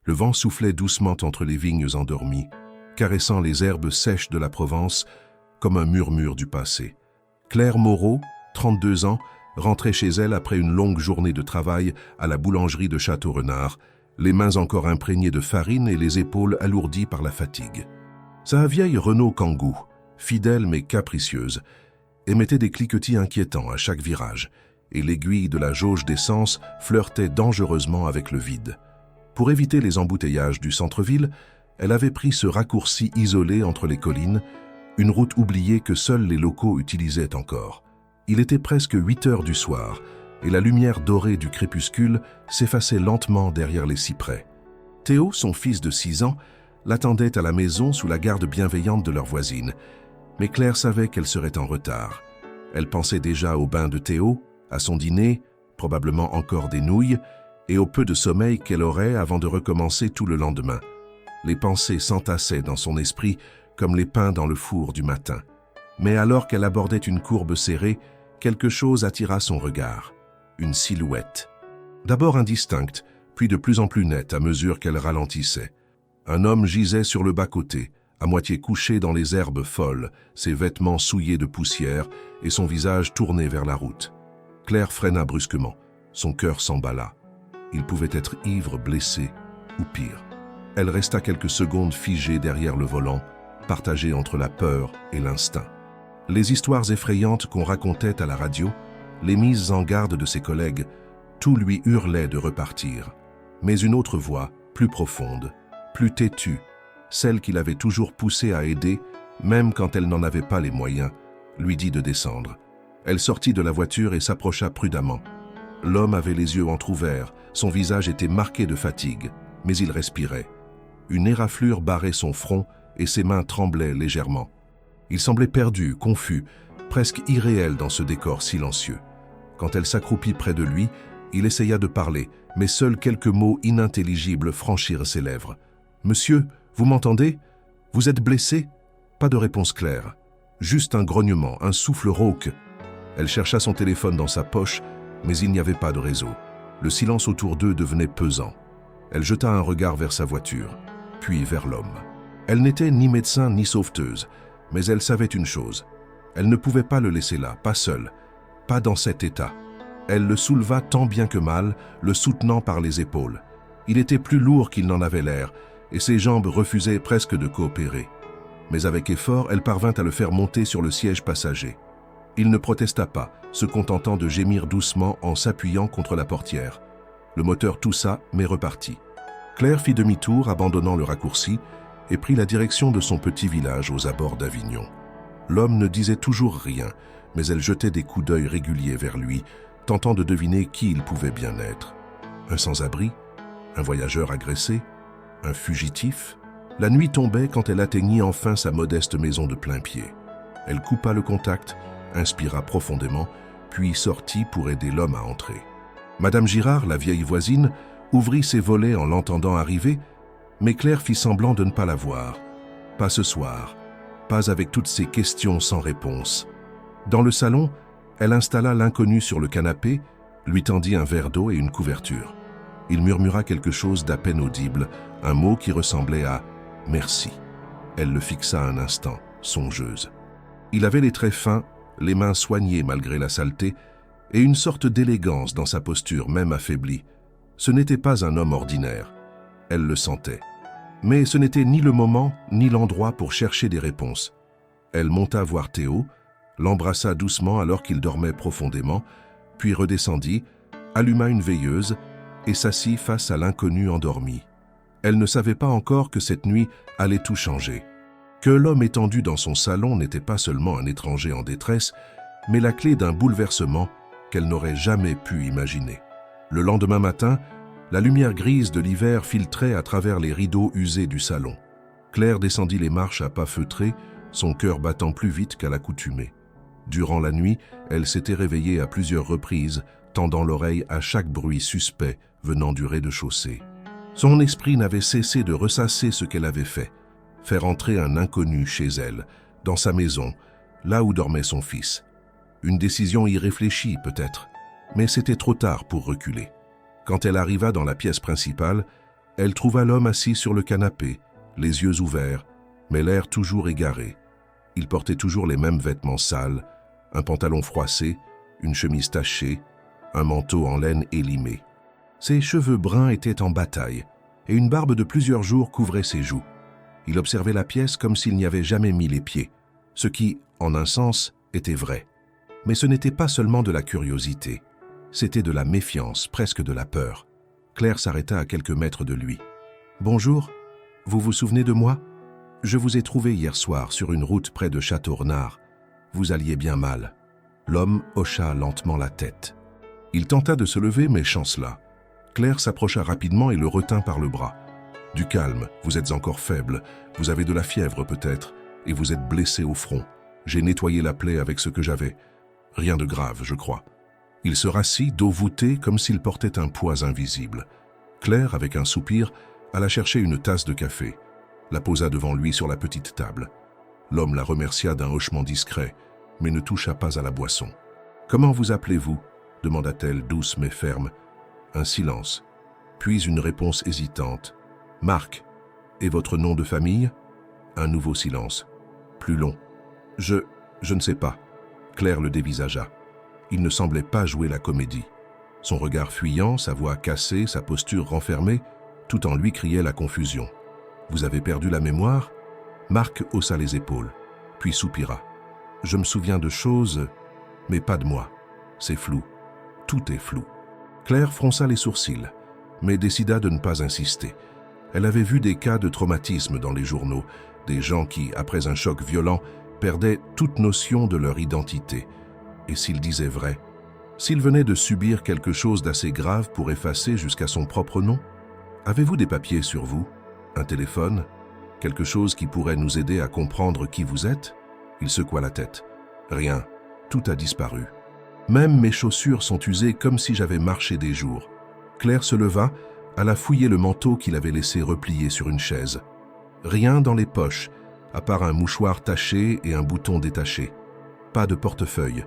Le vent soufflait doucement entre les vignes endormies, caressant les herbes sèches de la Provence comme un murmure du passé. Claire Moreau, 32 ans, rentrait chez elle après une longue journée de travail à la boulangerie de Château-Renard, les mains encore imprégnées de farine et les épaules alourdies par la fatigue. Sa vieille Renault Kangoo, fidèle mais capricieuse, émettait des cliquetis inquiétants à chaque virage, et l'aiguille de la jauge d'essence flirtait dangereusement avec le vide. Pour éviter les embouteillages du centre-ville, elle avait pris ce raccourci isolé entre les collines, une route oubliée que seuls les locaux utilisaient encore. Il était presque 8 heures du soir, et la lumière dorée du crépuscule s'effaçait lentement derrière les cyprès. Théo, son fils de 6 ans, l'attendait à la maison sous la garde bienveillante de leur voisine, mais Claire savait qu'elle serait en retard. Elle pensait déjà au bain de Théo, à son dîner, probablement encore des nouilles, et au peu de sommeil qu'elle aurait avant de recommencer tout le lendemain. Les pensées s'entassaient dans son esprit comme les pains dans le four du matin. Mais alors qu'elle abordait une courbe serrée, quelque chose attira son regard. Une silhouette. D'abord indistincte, puis de plus en plus nette à mesure qu'elle ralentissait. Un homme gisait sur le bas-côté, à moitié couché dans les herbes folles, ses vêtements souillés de poussière et son visage tourné vers la route. Claire freina brusquement. Son cœur s'emballa. Il pouvait être ivre, blessé, ou pire. Elle resta quelques secondes figée derrière le volant, partagée entre la peur et l'instinct. Les histoires effrayantes qu'on racontait à la radio, les mises en garde de ses collègues, tout lui hurlait de repartir. Mais une autre voix, plus profonde, plus têtue, celle qui l'avait toujours poussée à aider, même quand elle n'en avait pas les moyens, lui dit de descendre. Elle sortit de la voiture et s'approcha prudemment. L'homme avait les yeux entr'ouverts, son visage était marqué de fatigue, mais il respirait. Une éraflure barrait son front et ses mains tremblaient légèrement. Il semblait perdu, confus, presque irréel dans ce décor silencieux. Quand elle s'accroupit près de lui, il essaya de parler, mais seuls quelques mots inintelligibles franchirent ses lèvres. « Monsieur, vous m'entendez? Vous êtes blessé ?» Pas de réponse claire. Juste un grognement, un souffle rauque. Elle chercha son téléphone dans sa poche, mais il n'y avait pas de réseau. Le silence autour d'eux devenait pesant. Elle jeta un regard vers sa voiture, puis vers l'homme. Elle n'était ni médecin ni sauveteuse, mais elle savait une chose. Elle ne pouvait pas le laisser là, pas seul, pas dans cet état. Elle le souleva tant bien que mal, le soutenant par les épaules. Il était plus lourd qu'il n'en avait l'air, et ses jambes refusaient presque de coopérer. Mais avec effort, elle parvint à le faire monter sur le siège passager. Il ne protesta pas, se contentant de gémir doucement en s'appuyant contre la portière. Le moteur toussa, mais repartit. Claire fit demi-tour, abandonnant le raccourci, et prit la direction de son petit village aux abords d'Avignon. L'homme ne disait toujours rien, mais elle jetait des coups d'œil réguliers vers lui, tentant de deviner qui il pouvait bien être. Un sans-abri? Un voyageur agressé? Un fugitif? La nuit tombait quand elle atteignit enfin sa modeste maison de plain-pied. Elle coupa le contact, inspira profondément, puis sortit pour aider l'homme à entrer. Madame Girard, la vieille voisine, ouvrit ses volets en l'entendant arriver, mais Claire fit semblant de ne pas la voir. Pas ce soir, pas avec toutes ces questions sans réponse. Dans le salon, elle installa l'inconnu sur le canapé, lui tendit un verre d'eau et une couverture. Il murmura quelque chose d'à peine audible, un mot qui ressemblait à « merci ». Elle le fixa un instant, songeuse. Il avait les traits fins, les mains soignées malgré la saleté, et une sorte d'élégance dans sa posture même affaiblie. Ce n'était pas un homme ordinaire. Elle le sentait. Mais ce n'était ni le moment ni l'endroit pour chercher des réponses. Elle monta voir Théo, l'embrassa doucement alors qu'il dormait profondément, puis redescendit, alluma une veilleuse et s'assit face à l'inconnu endormi. Elle ne savait pas encore que cette nuit allait tout changer. Que l'homme étendu dans son salon n'était pas seulement un étranger en détresse, mais la clé d'un bouleversement qu'elle n'aurait jamais pu imaginer. Le lendemain matin, la lumière grise de l'hiver filtrait à travers les rideaux usés du salon. Claire descendit les marches à pas feutrés, son cœur battant plus vite qu'à l'accoutumée. Durant la nuit, elle s'était réveillée à plusieurs reprises, tendant l'oreille à chaque bruit suspect venant du rez-de-chaussée. Son esprit n'avait cessé de ressasser ce qu'elle avait fait, faire entrer un inconnu chez elle, dans sa maison, là où dormait son fils. Une décision irréfléchie peut-être, mais c'était trop tard pour reculer. Quand elle arriva dans la pièce principale, Elle trouva l'homme assis sur le canapé, les yeux ouverts, mais l'air toujours égaré. Il portait toujours les mêmes vêtements sales, un pantalon froissé, une chemise tachée, un manteau en laine élimé. Ses cheveux bruns étaient en bataille, et une barbe de plusieurs jours couvrait ses joues. Il observait la pièce comme s'il n'y avait jamais mis les pieds, ce qui, en un sens, était vrai. Mais ce n'était pas seulement de la curiosité, c'était de la méfiance, presque de la peur. Claire s'arrêta à quelques mètres de lui. « Bonjour, vous vous souvenez de moi? Je vous ai trouvé hier soir sur une route près de Château-Renard. Vous alliez bien mal. » L'homme hocha lentement la tête. Il tenta de se lever, mais chancela. Claire s'approcha rapidement et le retint par le bras. « Du calme, vous êtes encore faible, vous avez de la fièvre peut-être, et vous êtes blessé au front. J'ai nettoyé la plaie avec ce que j'avais. Rien de grave, je crois. » Il se rassit, dos voûté, comme s'il portait un poids invisible. Claire, avec un soupir, alla chercher une tasse de café, la posa devant lui sur la petite table. L'homme la remercia d'un hochement discret, mais ne toucha pas à la boisson. « Comment vous appelez-vous » demanda-t-elle, douce mais ferme. Un silence, puis une réponse hésitante. « Marc. Et votre nom de famille » Un nouveau silence, plus long. « Je ne sais pas. » Claire le dévisagea. Il ne semblait pas jouer la comédie. Son regard fuyant, sa voix cassée, sa posture renfermée, tout en lui criait la confusion. « Vous avez perdu la mémoire » Marc haussa les épaules, puis soupira. « Je me souviens de choses, mais pas de moi. C'est flou. Tout est flou. » Claire fronça les sourcils, mais décida de ne pas insister. Elle avait vu des cas de traumatisme dans les journaux, des gens qui, après un choc violent, perdaient toute notion de leur identité. Et s'il disait vrai, s'il venait de subir quelque chose d'assez grave pour effacer jusqu'à son propre nom? Avez-vous des papiers sur vous? Un téléphone? Quelque chose qui pourrait nous aider à comprendre qui vous êtes? Il secoua la tête. Rien, tout a disparu. Même mes chaussures sont usées comme si j'avais marché des jours. Claire se leva, alla fouiller le manteau qu'il avait laissé replié sur une chaise. Rien dans les poches, à part un mouchoir taché et un bouton détaché. Pas de portefeuille.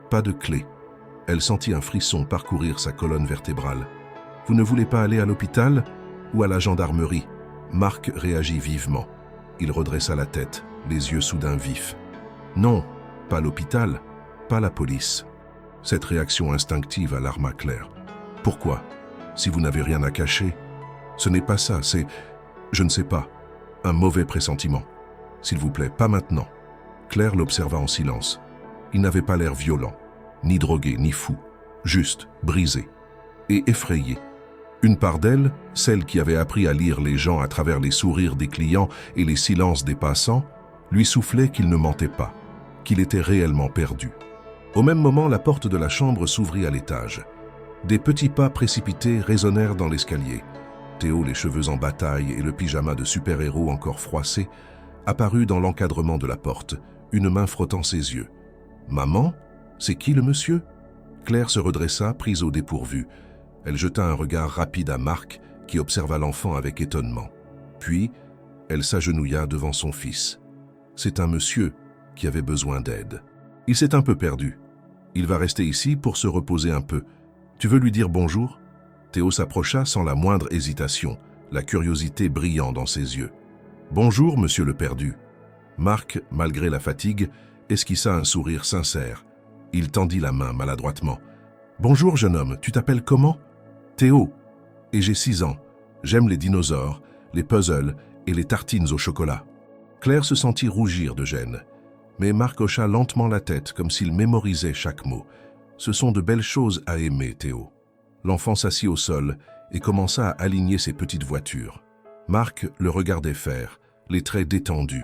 Pas de clé. Elle sentit un frisson parcourir sa colonne vertébrale. « Vous ne voulez pas aller à l'hôpital ou à la gendarmerie ?» Marc réagit vivement. Il redressa la tête, les yeux soudain vifs. « Non, pas l'hôpital, pas la police. » Cette réaction instinctive alarma Claire. « Pourquoi? Si vous n'avez rien à cacher. Ce n'est pas ça, c'est, je ne sais pas, un mauvais pressentiment. S'il vous plaît, pas maintenant. » Claire l'observa en silence. Il n'avait pas l'air violent, ni drogué, ni fou, juste, brisé et effrayé. Une part d'elle, celle qui avait appris à lire les gens à travers les sourires des clients et les silences des passants, lui soufflait qu'il ne mentait pas, qu'il était réellement perdu. Au même moment, la porte de la chambre s'ouvrit à l'étage. Des petits pas précipités résonnèrent dans l'escalier. Théo, les cheveux en bataille et le pyjama de super-héros encore froissé, apparut dans l'encadrement de la porte, une main frottant ses yeux. « Maman? C'est qui le monsieur ?» Claire se redressa, prise au dépourvu. Elle jeta un regard rapide à Marc, qui observa l'enfant avec étonnement. Puis, elle s'agenouilla devant son fils. C'est un monsieur qui avait besoin d'aide. Il s'est un peu perdu. Il va rester ici pour se reposer un peu. Tu veux lui dire bonjour? Théo s'approcha sans la moindre hésitation, la curiosité brillant dans ses yeux. Bonjour, monsieur le perdu. Marc, malgré la fatigue, esquissa un sourire sincère. Il tendit la main maladroitement. Bonjour, jeune homme, tu t'appelles comment? Théo. Et j'ai 6 ans. J'aime les dinosaures, les puzzles et les tartines au chocolat. Claire se sentit rougir de gêne. Mais Marc hocha lentement la tête comme s'il mémorisait chaque mot. Ce sont de belles choses à aimer, Théo. L'enfant s'assit au sol et commença à aligner ses petites voitures. Marc le regardait faire, les traits détendus,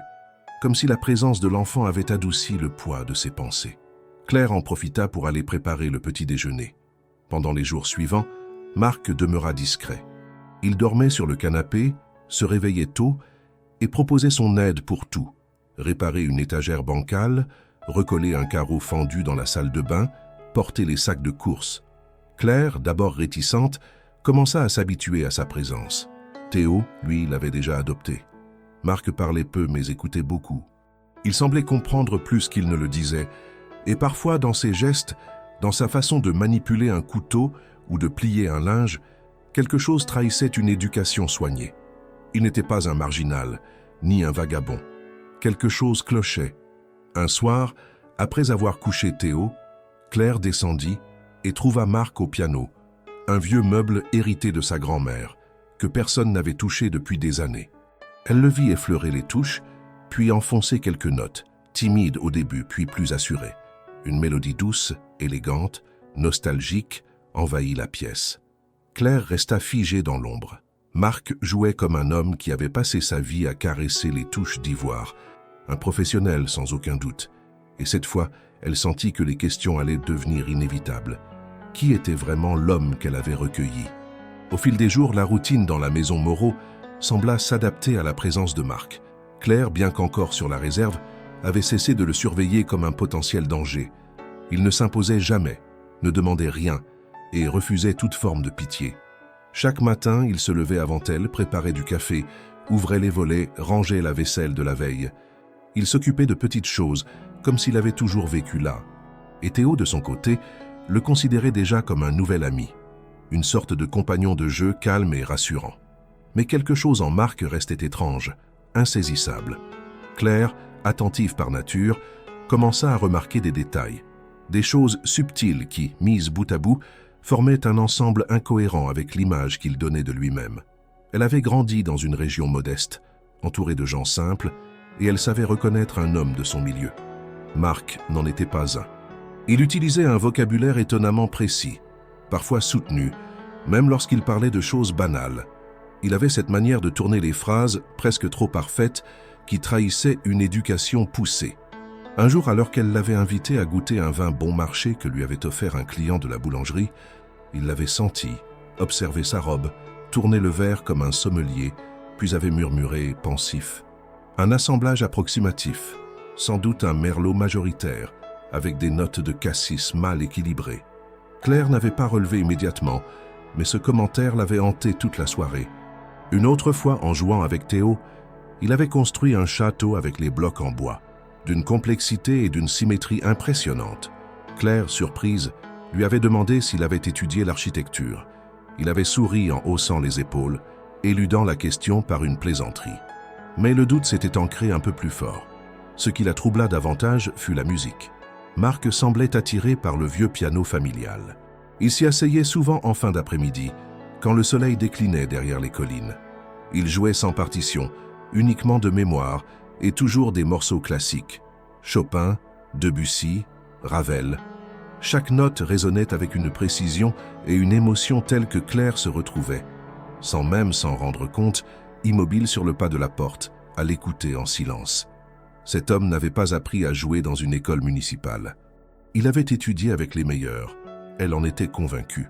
comme si la présence de l'enfant avait adouci le poids de ses pensées. Claire en profita pour aller préparer le petit déjeuner. Pendant les jours suivants, Marc demeura discret. Il dormait sur le canapé, se réveillait tôt et proposait son aide pour tout. Réparer une étagère bancale, recoller un carreau fendu dans la salle de bain, porter les sacs de course. Claire, d'abord réticente, commença à s'habituer à sa présence. Théo, lui, l'avait déjà adopté. Marc parlait peu mais écoutait beaucoup. Il semblait comprendre plus qu'il ne le disait, et parfois dans ses gestes, dans sa façon de manipuler un couteau ou de plier un linge, Quelque chose trahissait une éducation soignée. Il n'était pas un marginal, ni un vagabond. Quelque chose clochait. Un soir, après avoir couché Théo, Claire descendit et trouva Marc au piano, un vieux meuble hérité de sa grand-mère, que personne n'avait touché depuis des années. Elle le vit effleurer les touches, puis enfoncer quelques notes, timides au début, puis plus assurées. Une mélodie douce, élégante, nostalgique, envahit la pièce. Claire resta figée dans l'ombre. Marc jouait comme un homme qui avait passé sa vie à caresser les touches d'ivoire, un professionnel sans aucun doute. Et cette fois, elle sentit que les questions allaient devenir inévitables. Qui était vraiment l'homme qu'elle avait recueilli? Au fil des jours, la routine dans la maison Moreau sembla s'adapter à la présence de Marc. Claire, bien qu'encore sur la réserve, avait cessé de le surveiller comme un potentiel danger. Il ne s'imposait jamais, ne demandait rien et refusait toute forme de pitié. Chaque matin, il se levait avant elle, préparait du café, ouvrait les volets, rangeait la vaisselle de la veille. Il s'occupait de petites choses, comme s'il avait toujours vécu là. Et Théo, de son côté, le considérait déjà comme un nouvel ami, une sorte de compagnon de jeu calme et rassurant. Mais quelque chose en Marc restait étrange, insaisissable. Claire, attentive par nature, commença à remarquer des détails, des choses subtiles qui, mises bout à bout, formaient un ensemble incohérent avec l'image qu'il donnait de lui-même. Elle avait grandi dans une région modeste, entourée de gens simples, et elle savait reconnaître un homme de son milieu. Marc n'en était pas un. Il utilisait un vocabulaire étonnamment précis, parfois soutenu, même lorsqu'il parlait de choses banales. Il avait cette manière de tourner les phrases, presque trop parfaites, qui trahissait une éducation poussée. Un jour, alors qu'elle l'avait invité à goûter un vin bon marché que lui avait offert un client de la boulangerie, il l'avait senti, observé sa robe, tourné le verre comme un sommelier, puis avait murmuré, pensif. Un assemblage approximatif, sans doute un merlot majoritaire, avec des notes de cassis mal équilibrées. Claire n'avait pas relevé immédiatement, mais ce commentaire l'avait hanté toute la soirée. Une autre fois, en jouant avec Théo, il avait construit un château avec les blocs en bois, d'une complexité et d'une symétrie impressionnantes. Claire, surprise, lui avait demandé s'il avait étudié l'architecture. Il avait souri en haussant les épaules, éludant la question par une plaisanterie. Mais le doute s'était ancré un peu plus fort. Ce qui la troubla davantage fut la musique. Marc semblait attiré par le vieux piano familial. Il s'y asseyait souvent en fin d'après-midi, quand le soleil déclinait derrière les collines. Il jouait sans partition, uniquement de mémoire, et toujours des morceaux classiques. Chopin, Debussy, Ravel. Chaque note résonnait avec une précision et une émotion telle que Claire se retrouvait, sans même s'en rendre compte, immobile sur le pas de la porte, à l'écouter en silence. Cet homme n'avait pas appris à jouer dans une école municipale. Il avait étudié avec les meilleurs. Elle en était convaincue.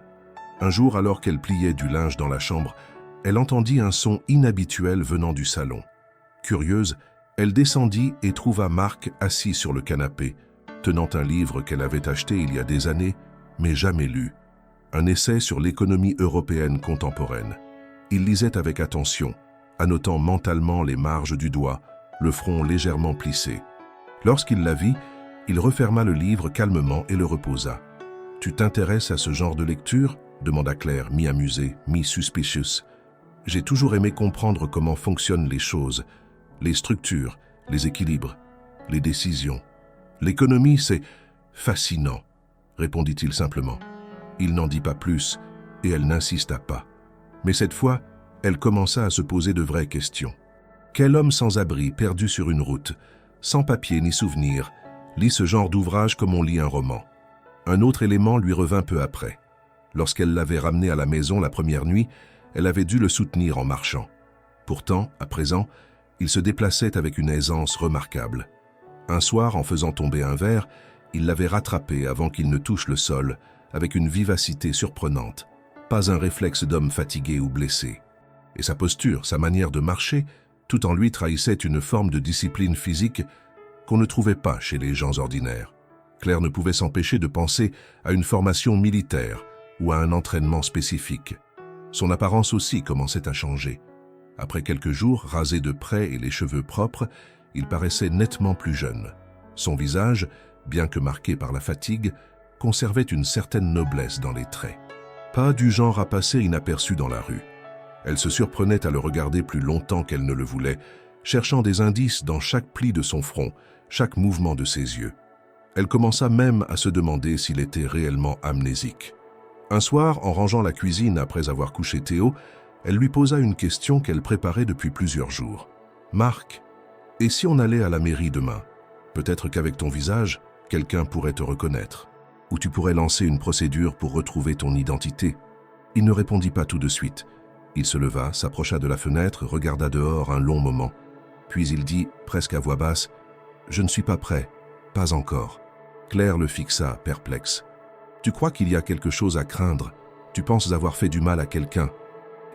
Un jour, alors qu'elle pliait du linge dans la chambre, elle entendit un son inhabituel venant du salon. Curieuse, elle descendit et trouva Marc assis sur le canapé, tenant un livre qu'elle avait acheté il y a des années, mais jamais lu. Un essai sur l'économie européenne contemporaine. Il lisait avec attention, annotant mentalement les marges du doigt, le front légèrement plissé. Lorsqu'il la vit, il referma le livre calmement et le reposa. « Tu t'intéresses à ce genre de lecture ?» demanda Claire, mi-amusée, mi-suspicious. « J'ai toujours aimé comprendre comment fonctionnent les choses, les structures, les équilibres, les décisions. L'économie, c'est fascinant, » répondit-il simplement. Il n'en dit pas plus, et elle n'insista pas. Mais cette fois, elle commença à se poser de vraies questions. Quel homme sans abri, perdu sur une route, sans papier ni souvenir, lit ce genre d'ouvrage comme on lit un roman? Un autre élément lui revint peu après. Lorsqu'elle l'avait ramené à la maison la première nuit, elle avait dû le soutenir en marchant. Pourtant, à présent, il se déplaçait avec une aisance remarquable. Un soir, en faisant tomber un verre, il l'avait rattrapé avant qu'il ne touche le sol, avec une vivacité surprenante. Pas un réflexe d'homme fatigué ou blessé. Et sa posture, sa manière de marcher, tout en lui trahissait une forme de discipline physique qu'on ne trouvait pas chez les gens ordinaires. Claire ne pouvait s'empêcher de penser à une formation militaire ou à un entraînement spécifique. Son apparence aussi commençait à changer. Après quelques jours, rasé de près et les cheveux propres, il paraissait nettement plus jeune. Son visage, bien que marqué par la fatigue, conservait une certaine noblesse dans les traits. pas du genre à passer inaperçu dans la rue. Elle se surprenait à le regarder plus longtemps qu'elle ne le voulait, cherchant des indices dans chaque pli de son front, chaque mouvement de ses yeux. Elle commença même à se demander s'il était réellement amnésique. Un soir, en rangeant la cuisine après avoir couché Théo, elle lui posa une question qu'elle préparait depuis plusieurs jours. « Marc, et si on allait à la mairie demain? Peut-être qu'avec ton visage, quelqu'un pourrait te reconnaître. Ou tu pourrais lancer une procédure pour retrouver ton identité. » Il ne répondit pas tout de suite. Il se leva, s'approcha de la fenêtre, regarda dehors un long moment. Puis il dit, presque à voix basse, « Je ne suis pas prêt, pas encore. » Claire le fixa, perplexe. « Tu crois qu'il y a quelque chose à craindre? Tu penses avoir fait du mal à quelqu'un ?»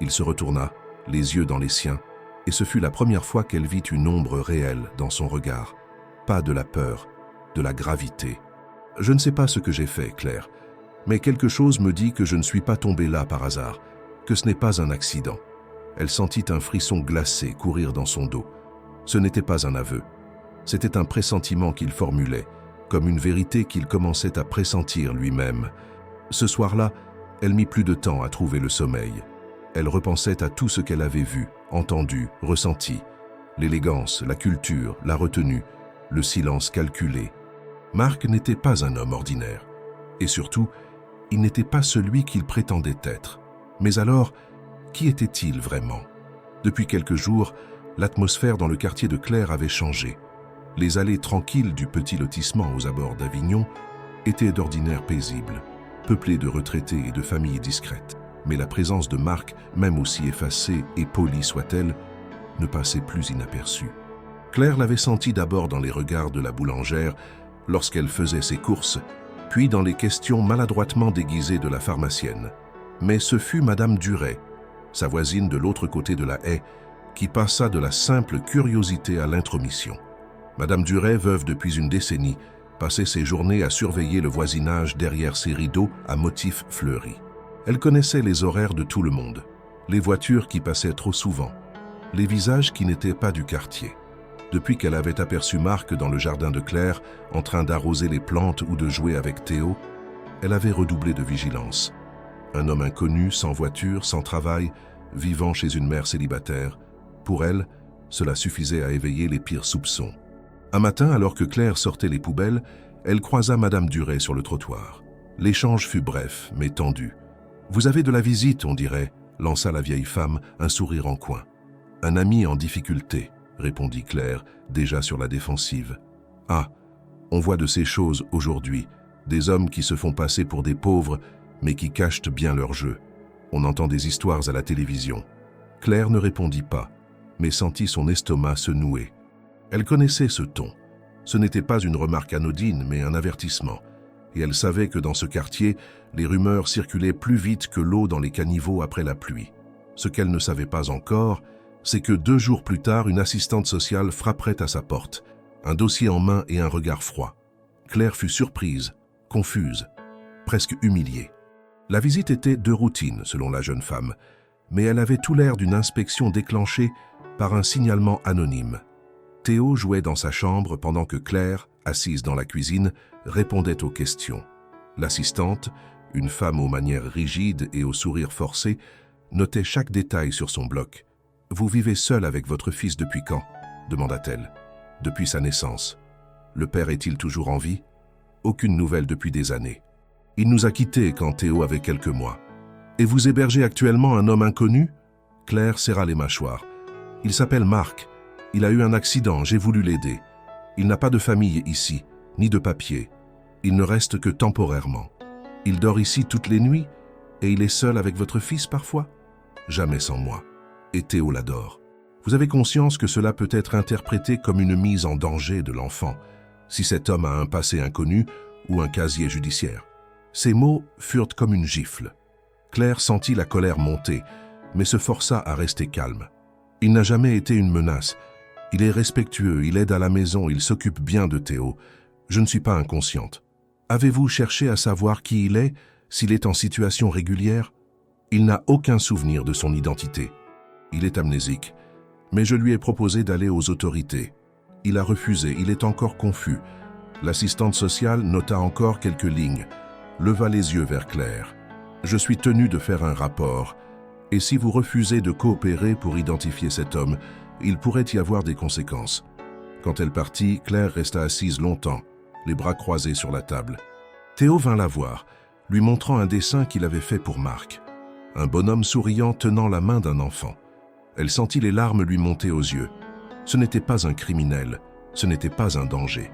Il se retourna, les yeux dans les siens, et ce fut la première fois qu'elle vit une ombre réelle dans son regard. Pas de la peur, de la gravité. « Je ne sais pas ce que j'ai fait, Claire, mais quelque chose me dit que je ne suis pas tombée là par hasard, que ce n'est pas un accident. » Elle sentit un frisson glacé courir dans son dos. Ce n'était pas un aveu. C'était un pressentiment qu'il formulait, comme une vérité qu'il commençait à pressentir lui-même. Ce soir-là, elle mit plus de temps à trouver le sommeil. Elle repensait à tout ce qu'elle avait vu, entendu, ressenti. L'élégance, la culture, la retenue, le silence calculé. Marc n'était pas un homme ordinaire. Et surtout, il n'était pas celui qu'il prétendait être. Mais alors, qui était-il vraiment? Depuis quelques jours, l'atmosphère dans le quartier de Claire avait changé. Les allées tranquilles du petit lotissement aux abords d'Avignon étaient d'ordinaire paisibles, peuplées de retraités et de familles discrètes. Mais la présence de Marc, même aussi effacée et polie soit-elle, ne passait plus inaperçue. Claire l'avait senti d'abord dans les regards de la boulangère lorsqu'elle faisait ses courses, puis dans les questions maladroitement déguisées de la pharmacienne. Mais ce fut Madame Duret, sa voisine de l'autre côté de la haie, qui passa de la simple curiosité à l'intromission. Madame Duret, veuve depuis une décennie, passait ses journées à surveiller le voisinage derrière ses rideaux à motifs fleuris. Elle connaissait les horaires de tout le monde, les voitures qui passaient trop souvent, les visages qui n'étaient pas du quartier. Depuis qu'elle avait aperçu Marc dans le jardin de Claire, en train d'arroser les plantes ou de jouer avec Théo, elle avait redoublé de vigilance. Un homme inconnu, sans voiture, sans travail, vivant chez une mère célibataire. Pour elle, cela suffisait à éveiller les pires soupçons. Un matin, alors que Claire sortait les poubelles, elle croisa Madame Duret sur le trottoir. L'échange fut bref, mais tendu. « Vous avez de la visite, on dirait », lança la vieille femme, un sourire en coin. « Un ami en difficulté », répondit Claire, déjà sur la défensive. « Ah, on voit de ces choses aujourd'hui, des hommes qui se font passer pour des pauvres, mais qui cachent bien leur jeu. On entend des histoires à la télévision. » Claire ne répondit pas, mais sentit son estomac se nouer. Elle connaissait ce ton. Ce n'était pas une remarque anodine, mais un avertissement. Et elle savait que dans ce quartier, les rumeurs circulaient plus vite que l'eau dans les caniveaux après la pluie. Ce qu'elle ne savait pas encore, c'est que 2 jours plus tard, une assistante sociale frapperait à sa porte, un dossier en main et un regard froid. Claire fut surprise, confuse, presque humiliée. La visite était de routine, selon la jeune femme, mais elle avait tout l'air d'une inspection déclenchée par un signalement anonyme. Théo jouait dans sa chambre pendant que Claire, assise dans la cuisine, répondait aux questions. L'assistante, une femme aux manières rigides et au sourire forcé, notait chaque détail sur son bloc. « Vous vivez seul avec votre fils depuis quand ?» demanda-t-elle. « Depuis sa naissance. Le père est-il toujours en vie ? Aucune nouvelle depuis des années. Il nous a quittés quand Théo avait quelques mois. Et vous hébergez actuellement un homme inconnu ?» Claire serra les mâchoires. « Il s'appelle Marc. Il a eu un accident, j'ai voulu l'aider. Il n'a pas de famille ici, ni de papier. Il ne reste que temporairement. Il dort ici toutes les nuits et il est seul avec votre fils parfois ? Jamais sans moi. Et Théo l'adore. Vous avez conscience que cela peut être interprété comme une mise en danger de l'enfant, si cet homme a un passé inconnu ou un casier judiciaire. » Ces mots furent comme une gifle. Claire sentit la colère monter, mais se força à rester calme. Il n'a jamais été une menace. Il est respectueux, il aide à la maison, il s'occupe bien de Théo. Je ne suis pas inconsciente. Avez-vous cherché à savoir qui il est, s'il est en situation régulière ? Il n'a aucun souvenir de son identité. Il est amnésique, mais je lui ai proposé d'aller aux autorités. Il a refusé, il est encore confus. L'assistante sociale nota encore quelques lignes, leva les yeux vers Claire. Je suis tenu de faire un rapport, et si vous refusez de coopérer pour identifier cet homme, il pourrait y avoir des conséquences. » Quand elle partit, Claire resta assise longtemps, les bras croisés sur la table. Théo vint la voir, lui montrant un dessin qu'il avait fait pour Marc. Un bonhomme souriant tenant la main d'un enfant. Elle sentit les larmes lui monter aux yeux. Ce n'était pas un criminel, ce n'était pas un danger.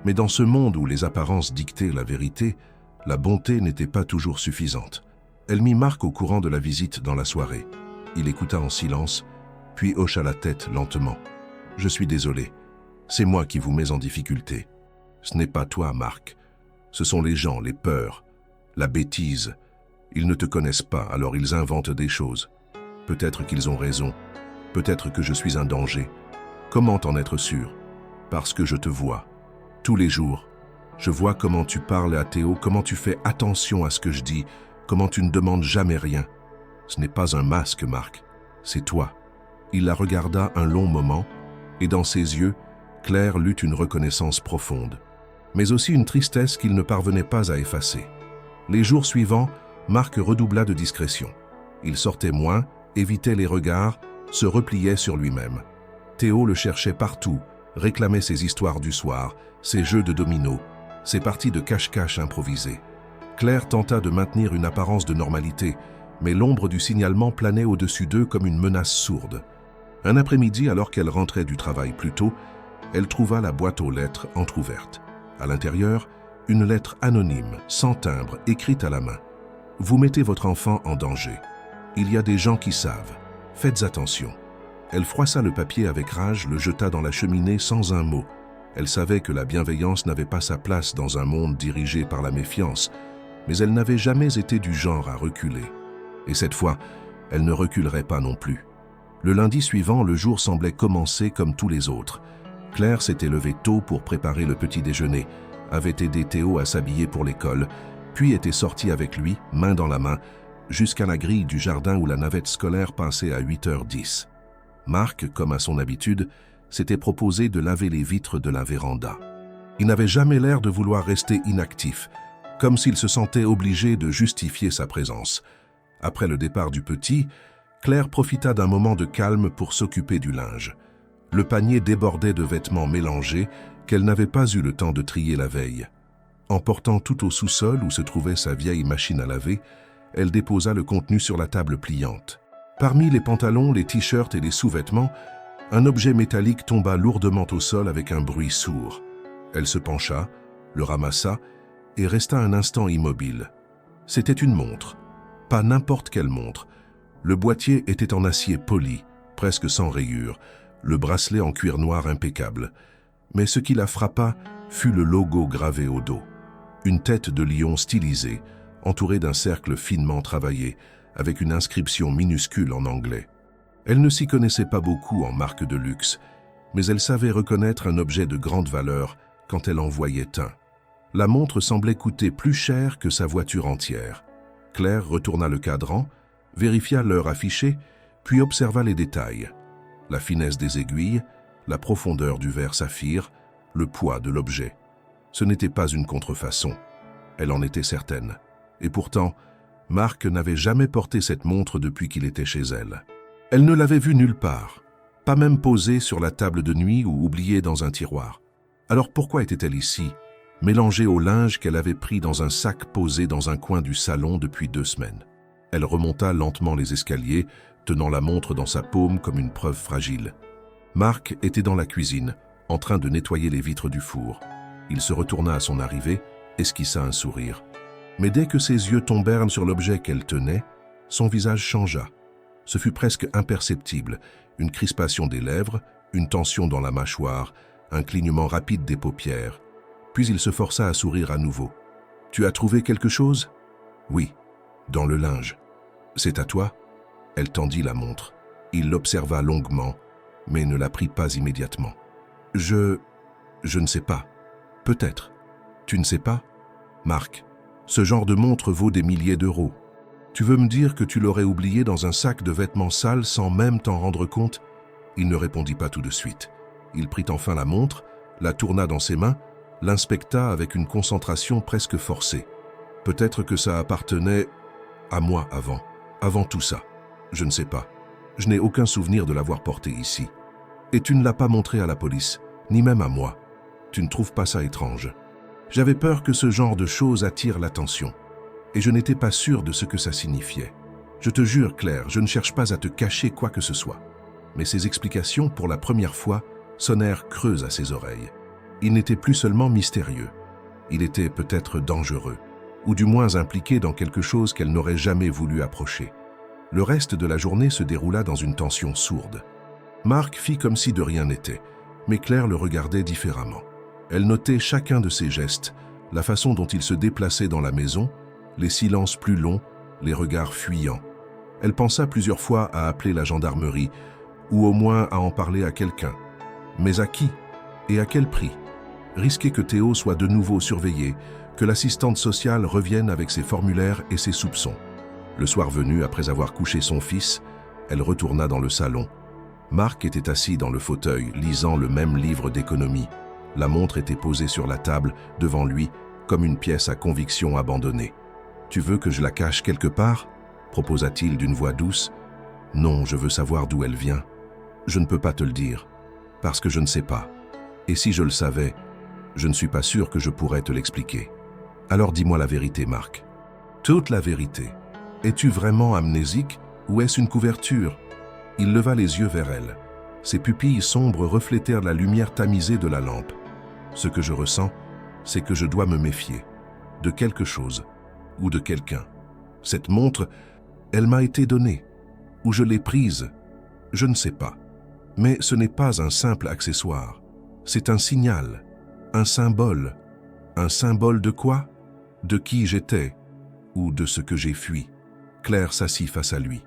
Mais dans ce monde où les apparences dictaient la vérité, la bonté n'était pas toujours suffisante. Elle mit Marc au courant de la visite dans la soirée. Il écouta en silence, puis hocha la tête lentement. « Je suis désolé, c'est moi qui vous mets en difficulté. Ce n'est pas toi, Marc. Ce sont les gens, les peurs, la bêtise. Ils ne te connaissent pas, alors ils inventent des choses. Peut-être qu'ils ont raison, peut-être que je suis un danger. Comment en être sûr? Parce que je te vois. Tous les jours, je vois comment tu parles à Théo, comment tu fais attention à ce que je dis, comment tu ne demandes jamais rien. Ce n'est pas un masque, Marc, c'est toi. » Il la regarda un long moment, et dans ses yeux, Claire lut une reconnaissance profonde, mais aussi une tristesse qu'il ne parvenait pas à effacer. Les jours suivants, Marc redoubla de discrétion. Il sortait moins, évitait les regards, se repliait sur lui-même. Théo le cherchait partout, réclamait ses histoires du soir, ses jeux de dominos, ses parties de cache-cache improvisées. Claire tenta de maintenir une apparence de normalité, mais l'ombre du signalement planait au-dessus d'eux comme une menace sourde. Un après-midi, alors qu'elle rentrait du travail plus tôt, elle trouva la boîte aux lettres entr'ouverte. À l'intérieur, une lettre anonyme, sans timbre, écrite à la main. « Vous mettez votre enfant en danger. Il y a des gens qui savent. Faites attention. » Elle froissa le papier avec rage, le jeta dans la cheminée sans un mot. Elle savait que la bienveillance n'avait pas sa place dans un monde dirigé par la méfiance, mais elle n'avait jamais été du genre à reculer. Et cette fois, elle ne reculerait pas non plus. Le lundi suivant, le jour semblait commencer comme tous les autres. Claire s'était levée tôt pour préparer le petit déjeuner, avait aidé Théo à s'habiller pour l'école, puis était sortie avec lui, main dans la main, jusqu'à la grille du jardin où la navette scolaire passait à 8h10. Marc, comme à son habitude, s'était proposé de laver les vitres de la véranda. Il n'avait jamais l'air de vouloir rester inactif, comme s'il se sentait obligé de justifier sa présence. Après le départ du petit, Claire profita d'un moment de calme pour s'occuper du linge. Le panier débordait de vêtements mélangés qu'elle n'avait pas eu le temps de trier la veille. En portant tout au sous-sol où se trouvait sa vieille machine à laver, elle déposa le contenu sur la table pliante. Parmi les pantalons, les t-shirts et les sous-vêtements, un objet métallique tomba lourdement au sol avec un bruit sourd. Elle se pencha, le ramassa et resta un instant immobile. C'était une montre. Pas n'importe quelle montre. Le boîtier était en acier poli, presque sans rayures, le bracelet en cuir noir impeccable. Mais ce qui la frappa fut le logo gravé au dos. Une tête de lion stylisée, entourée d'un cercle finement travaillé, avec une inscription minuscule en anglais. Elle ne s'y connaissait pas beaucoup en marque de luxe, mais elle savait reconnaître un objet de grande valeur quand elle en voyait un. La montre semblait coûter plus cher que sa voiture entière. Claire retourna le cadran, vérifia l'heure affichée, puis observa les détails. La finesse des aiguilles, la profondeur du verre saphir, le poids de l'objet. Ce n'était pas une contrefaçon. Elle en était certaine. Et pourtant, Marc n'avait jamais porté cette montre depuis qu'il était chez elle. Elle ne l'avait vue nulle part, pas même posée sur la table de nuit ou oubliée dans un tiroir. Alors pourquoi était-elle ici, mélangée au linge qu'elle avait pris dans un sac posé dans un coin du salon depuis 2 semaines? Elle remonta lentement les escaliers, tenant la montre dans sa paume comme une preuve fragile. Marc était dans la cuisine, en train de nettoyer les vitres du four. Il se retourna à son arrivée, esquissa un sourire. Mais dès que ses yeux tombèrent sur l'objet qu'elle tenait, son visage changea. Ce fut presque imperceptible, une crispation des lèvres, une tension dans la mâchoire, un clignement rapide des paupières. Puis il se força à sourire à nouveau. « Tu as trouvé quelque chose ?»« Oui, dans le linge. »« C'est à toi ?» Elle tendit la montre. Il l'observa longuement, mais ne la prit pas immédiatement. « Je ne sais pas. Peut-être. Tu ne sais pas ? Marc, ce genre de montre vaut des milliers d'euros. Tu veux me dire que tu l'aurais oublié dans un sac de vêtements sales sans même t'en rendre compte ?» Il ne répondit pas tout de suite. Il prit enfin la montre, la tourna dans ses mains, l'inspecta avec une concentration presque forcée. Peut-être que ça appartenait À moi avant tout ça. Je ne sais pas. Je n'ai aucun souvenir de l'avoir porté ici. Et tu ne l'as pas montré à la police, ni même à moi. Tu ne trouves pas ça étrange? J'avais peur que ce genre de choses attire l'attention. Et je n'étais pas sûr de ce que ça signifiait. Je te jure, Claire, je ne cherche pas à te cacher quoi que ce soit. Mais ces explications, pour la première fois, sonnèrent creuses à ses oreilles. Il n'était plus seulement mystérieux. Il était peut-être dangereux, ou du moins impliqué dans quelque chose qu'elle n'aurait jamais voulu approcher. Le reste de la journée se déroula dans une tension sourde. Marc fit comme si de rien n'était, mais Claire le regardait différemment. Elle notait chacun de ses gestes, la façon dont il se déplaçait dans la maison, les silences plus longs, les regards fuyants. Elle pensa plusieurs fois à appeler la gendarmerie, ou au moins à en parler à quelqu'un. Mais à qui? Et à quel prix? Risquer que Théo soit de nouveau surveillé, que l'assistante sociale revienne avec ses formulaires et ses soupçons. Le soir venu, après avoir couché son fils, elle retourna dans le salon. Marc était assis dans le fauteuil, lisant le même livre d'économie. La montre était posée sur la table, devant lui, comme une pièce à conviction abandonnée. « Tu veux que je la cache quelque part ?» proposa-t-il d'une voix douce. « Non, je veux savoir d'où elle vient. Je ne peux pas te le dire, parce que je ne sais pas. Et si je le savais, je ne suis pas sûr que je pourrais te l'expliquer. Alors dis-moi la vérité, Marc. Toute la vérité. Es-tu vraiment amnésique ou est-ce une couverture ?» Il leva les yeux vers elle. Ses pupilles sombres reflétèrent la lumière tamisée de la lampe. « Ce que je ressens, c'est que je dois me méfier. De quelque chose. Ou de quelqu'un. Cette montre, elle m'a été donnée. Ou je l'ai prise. Je ne sais pas. Mais ce n'est pas un simple accessoire. C'est un signal. Un symbole. Un symbole de quoi? De qui j'étais. Ou de ce que j'ai fui. » Claire s'assit face à lui.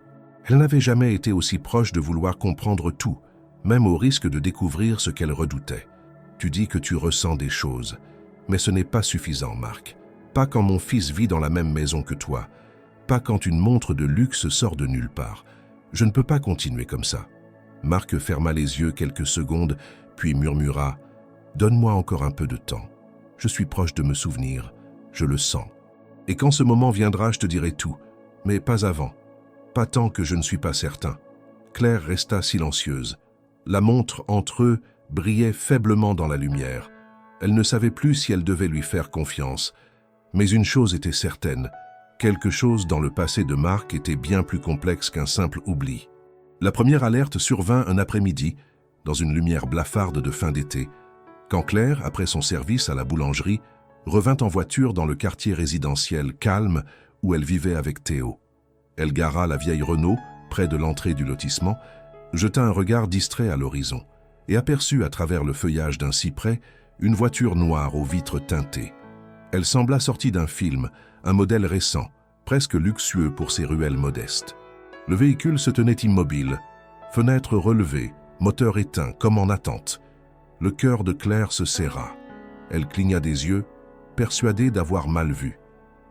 Elle n'avait jamais été aussi proche de vouloir comprendre tout, même au risque de découvrir ce qu'elle redoutait. « Tu dis que tu ressens des choses, mais ce n'est pas suffisant, Marc. Pas quand mon fils vit dans la même maison que toi. Pas quand une montre de luxe sort de nulle part. Je ne peux pas continuer comme ça. » Marc ferma les yeux quelques secondes, puis murmura « Donne-moi encore un peu de temps. Je suis proche de me souvenir. Je le sens. Et quand ce moment viendra, je te dirai tout. Mais pas avant. Pas tant que je ne suis pas certain. » Claire resta silencieuse. La montre entre eux brillait faiblement dans la lumière. Elle ne savait plus si elle devait lui faire confiance. Mais une chose était certaine. Quelque chose dans le passé de Marc était bien plus complexe qu'un simple oubli. La première alerte survint un après-midi, dans une lumière blafarde de fin d'été, quand Claire, après son service à la boulangerie, revint en voiture dans le quartier résidentiel calme où elle vivait avec Théo. Elle gara la vieille Renault, près de l'entrée du lotissement, jeta un regard distrait à l'horizon et aperçut à travers le feuillage d'un cyprès une voiture noire aux vitres teintées. Elle sembla sortie d'un film, un modèle récent, presque luxueux pour ses ruelles modestes. Le véhicule se tenait immobile, fenêtres relevées, moteur éteint, comme en attente. Le cœur de Claire se serra. Elle cligna des yeux, persuadée d'avoir mal vu.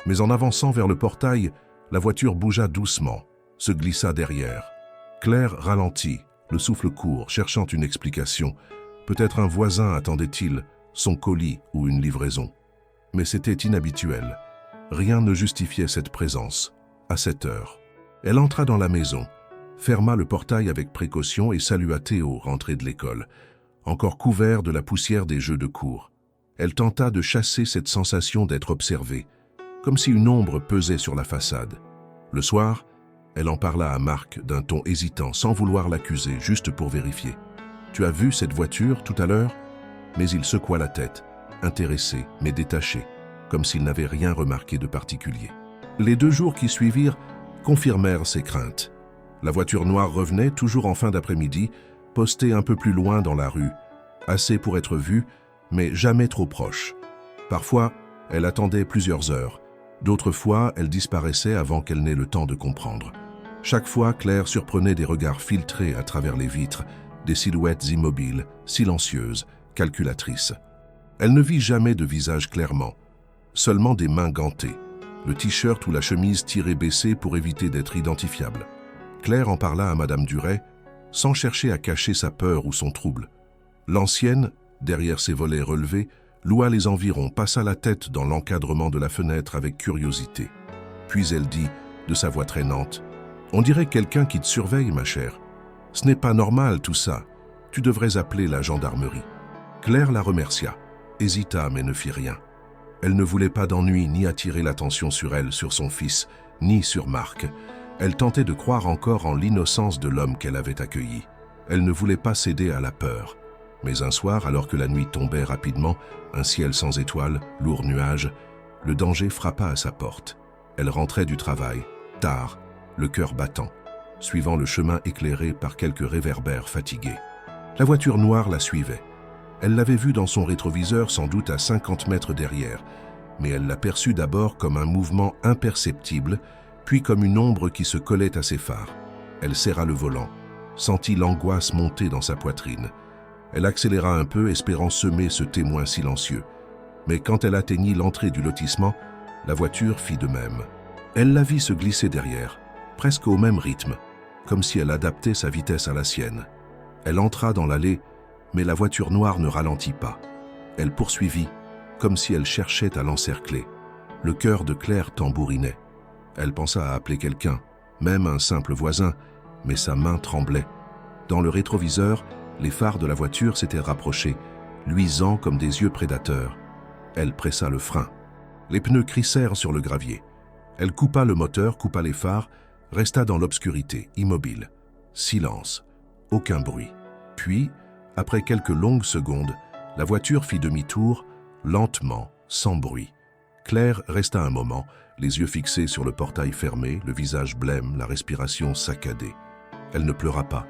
Mais en avançant vers le portail, la voiture bougea doucement, se glissa derrière. Claire ralentit, le souffle court, cherchant une explication. Peut-être un voisin attendait-il, son colis ou une livraison. Mais c'était inhabituel. Rien ne justifiait cette présence, à cette heure. Elle entra dans la maison, ferma le portail avec précaution et salua Théo, rentré de l'école, encore couvert de la poussière des jeux de cour. Elle tenta de chasser cette sensation d'être observée, comme si une ombre pesait sur la façade. Le soir, elle en parla à Marc d'un ton hésitant, sans vouloir l'accuser, juste pour vérifier. « Tu as vu cette voiture tout à l'heure » Mais il secoua la tête, intéressé mais détaché, comme s'il n'avait rien remarqué de particulier. Les 2 jours qui suivirent confirmèrent ses craintes. La voiture noire revenait, toujours en fin d'après-midi, postée un peu plus loin dans la rue, assez pour être vue, mais jamais trop proche. Parfois, elle attendait plusieurs heures. D'autres fois, elle disparaissait avant qu'elle n'ait le temps de comprendre. Chaque fois, Claire surprenait des regards filtrés à travers les vitres, des silhouettes immobiles, silencieuses, calculatrices. Elle ne vit jamais de visage clairement, seulement des mains gantées, le t-shirt ou la chemise tirée baissée pour éviter d'être identifiable. Claire en parla à Madame Duret, sans chercher à cacher sa peur ou son trouble. L'ancienne, derrière ses volets relevés, loua les environs, passa la tête dans l'encadrement de la fenêtre avec curiosité. Puis elle dit de sa voix traînante. « On dirait quelqu'un qui te surveille, ma chère. Ce n'est pas normal tout ça. Tu devrais appeler la gendarmerie. » Claire la remercia, hésita mais ne fit rien. Elle ne voulait pas d'ennui ni attirer l'attention sur elle, sur son fils, ni sur Marc. Elle tentait de croire encore en l'innocence de l'homme qu'elle avait accueilli. Elle ne voulait pas céder à la peur. Mais un soir, alors que la nuit tombait rapidement, un ciel sans étoiles, lourd nuage, le danger frappa à sa porte. Elle rentrait du travail, tard, le cœur battant, suivant le chemin éclairé par quelques réverbères fatigués. La voiture noire la suivait. Elle l'avait vue dans son rétroviseur, sans doute à 50 mètres derrière, mais elle l'aperçut d'abord comme un mouvement imperceptible, puis comme une ombre qui se collait à ses phares. Elle serra le volant, sentit l'angoisse monter dans sa poitrine. Elle accéléra un peu, espérant semer ce témoin silencieux. Mais quand elle atteignit l'entrée du lotissement, la voiture fit de même. Elle la vit se glisser derrière, presque au même rythme, comme si elle adaptait sa vitesse à la sienne. Elle entra dans l'allée, mais la voiture noire ne ralentit pas. Elle poursuivit, comme si elle cherchait à l'encercler. Le cœur de Claire tambourinait. Elle pensa à appeler quelqu'un, même un simple voisin, mais sa main tremblait. Dans le rétroviseur, les phares de la voiture s'étaient rapprochés, luisants comme des yeux prédateurs. Elle pressa le frein. Les pneus crissèrent sur le gravier. Elle coupa le moteur, coupa les phares, resta dans l'obscurité, immobile. Silence, aucun bruit. Puis, après quelques longues secondes, la voiture fit demi-tour, lentement, sans bruit. Claire resta un moment, les yeux fixés sur le portail fermé, le visage blême, la respiration saccadée. Elle ne pleura pas,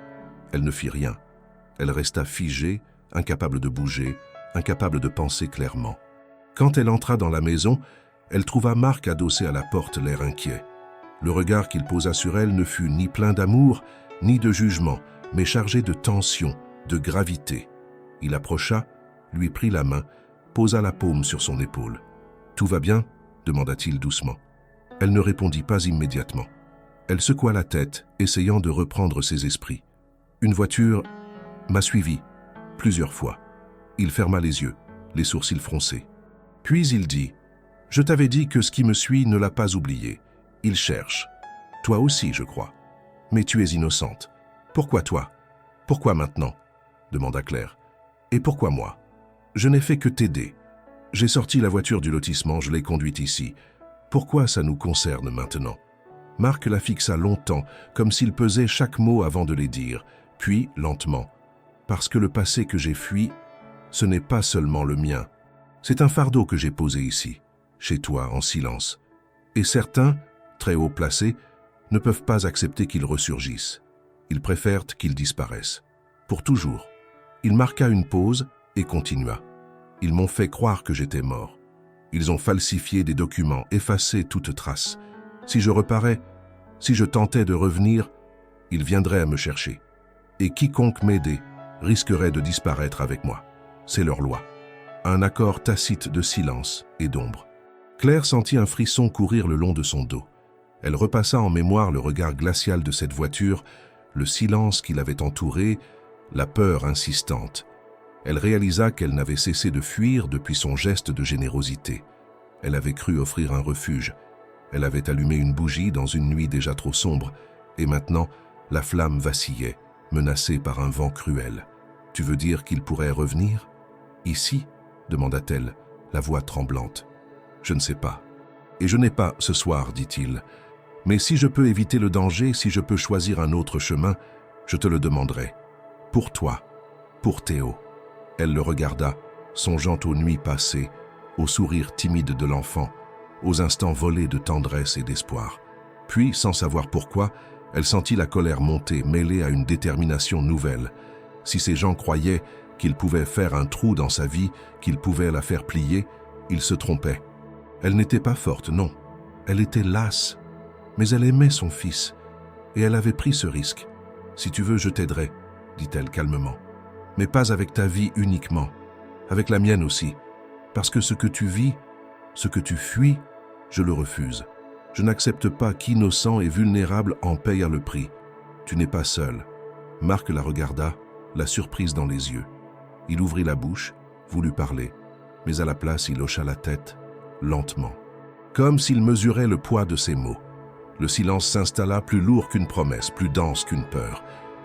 elle ne fit rien. Elle resta figée, incapable de bouger, incapable de penser clairement. Quand elle entra dans la maison, elle trouva Marc adossé à la porte, l'air inquiet. Le regard qu'il posa sur elle ne fut ni plein d'amour, ni de jugement, mais chargé de tension, de gravité. Il approcha, lui prit la main, posa la paume sur son épaule. « Tout va bien ?» demanda-t-il doucement. Elle ne répondit pas immédiatement. Elle secoua la tête, essayant de reprendre ses esprits. Une voiture m'a suivi, plusieurs fois. Il ferma les yeux, les sourcils froncés. Puis il dit « Je t'avais dit que ce qui me suit ne l'a pas oublié. Il cherche. Toi aussi, je crois. Mais tu es innocente. Pourquoi toi? Pourquoi maintenant ?» demanda Claire. « Et pourquoi moi? Je n'ai fait que t'aider. J'ai sorti la voiture du lotissement, je l'ai conduite ici. Pourquoi ça nous concerne maintenant ?» Marc la fixa longtemps, comme s'il pesait chaque mot avant de les dire, puis lentement. « Parce que le passé que j'ai fui, ce n'est pas seulement le mien. C'est un fardeau que j'ai posé ici, chez toi, en silence. Et certains, très haut placés, ne peuvent pas accepter qu'il ressurgisse. Ils préfèrent qu'il disparaisse. Pour toujours. » Il marqua une pause et continua. « Ils m'ont fait croire que j'étais mort. Ils ont falsifié des documents, effacé toute trace. Si je reparais, si je tentais de revenir, ils viendraient à me chercher. Et quiconque m'aidait risquerait de disparaître avec moi. C'est leur loi. » Un accord tacite de silence et d'ombre. Claire sentit un frisson courir le long de son dos. Elle repassa en mémoire le regard glacial de cette voiture, le silence qui l'avait entourée, la peur insistante. Elle réalisa qu'elle n'avait cessé de fuir depuis son geste de générosité. Elle avait cru offrir un refuge. Elle avait allumé une bougie dans une nuit déjà trop sombre, et maintenant, la flamme vacillait, menacée par un vent cruel. « Tu veux dire qu'il pourrait revenir? Ici ?» demanda-t-elle, la voix tremblante. « Je ne sais pas. Et je n'ai pas ce soir, dit-il. Mais si je peux éviter le danger, si je peux choisir un autre chemin, je te le demanderai. Pour toi, pour Théo. » Elle le regarda, songeant aux nuits passées, au sourire timide de l'enfant, aux instants volés de tendresse et d'espoir. Puis, sans savoir pourquoi, elle sentit la colère monter, mêlée à une détermination nouvelle. Si ces gens croyaient qu'il pouvait faire un trou dans sa vie, qu'il pouvait la faire plier, ils se trompaient. Elle n'était pas forte, non. Elle était lasse. Mais elle aimait son fils, et elle avait pris ce risque. « Si tu veux, je t'aiderai, » dit-elle calmement. « Mais pas avec ta vie uniquement, avec la mienne aussi. Parce que ce que tu vis, ce que tu fuis, je le refuse. Je n'accepte pas qu'innocent et vulnérable en paye le prix. Tu n'es pas seul. » Marc la regarda, la surprise dans les yeux. Il ouvrit la bouche, voulut parler, mais à la place il hocha la tête, lentement, comme s'il mesurait le poids de ses mots. Le silence s'installa plus lourd qu'une promesse, plus dense qu'une peur.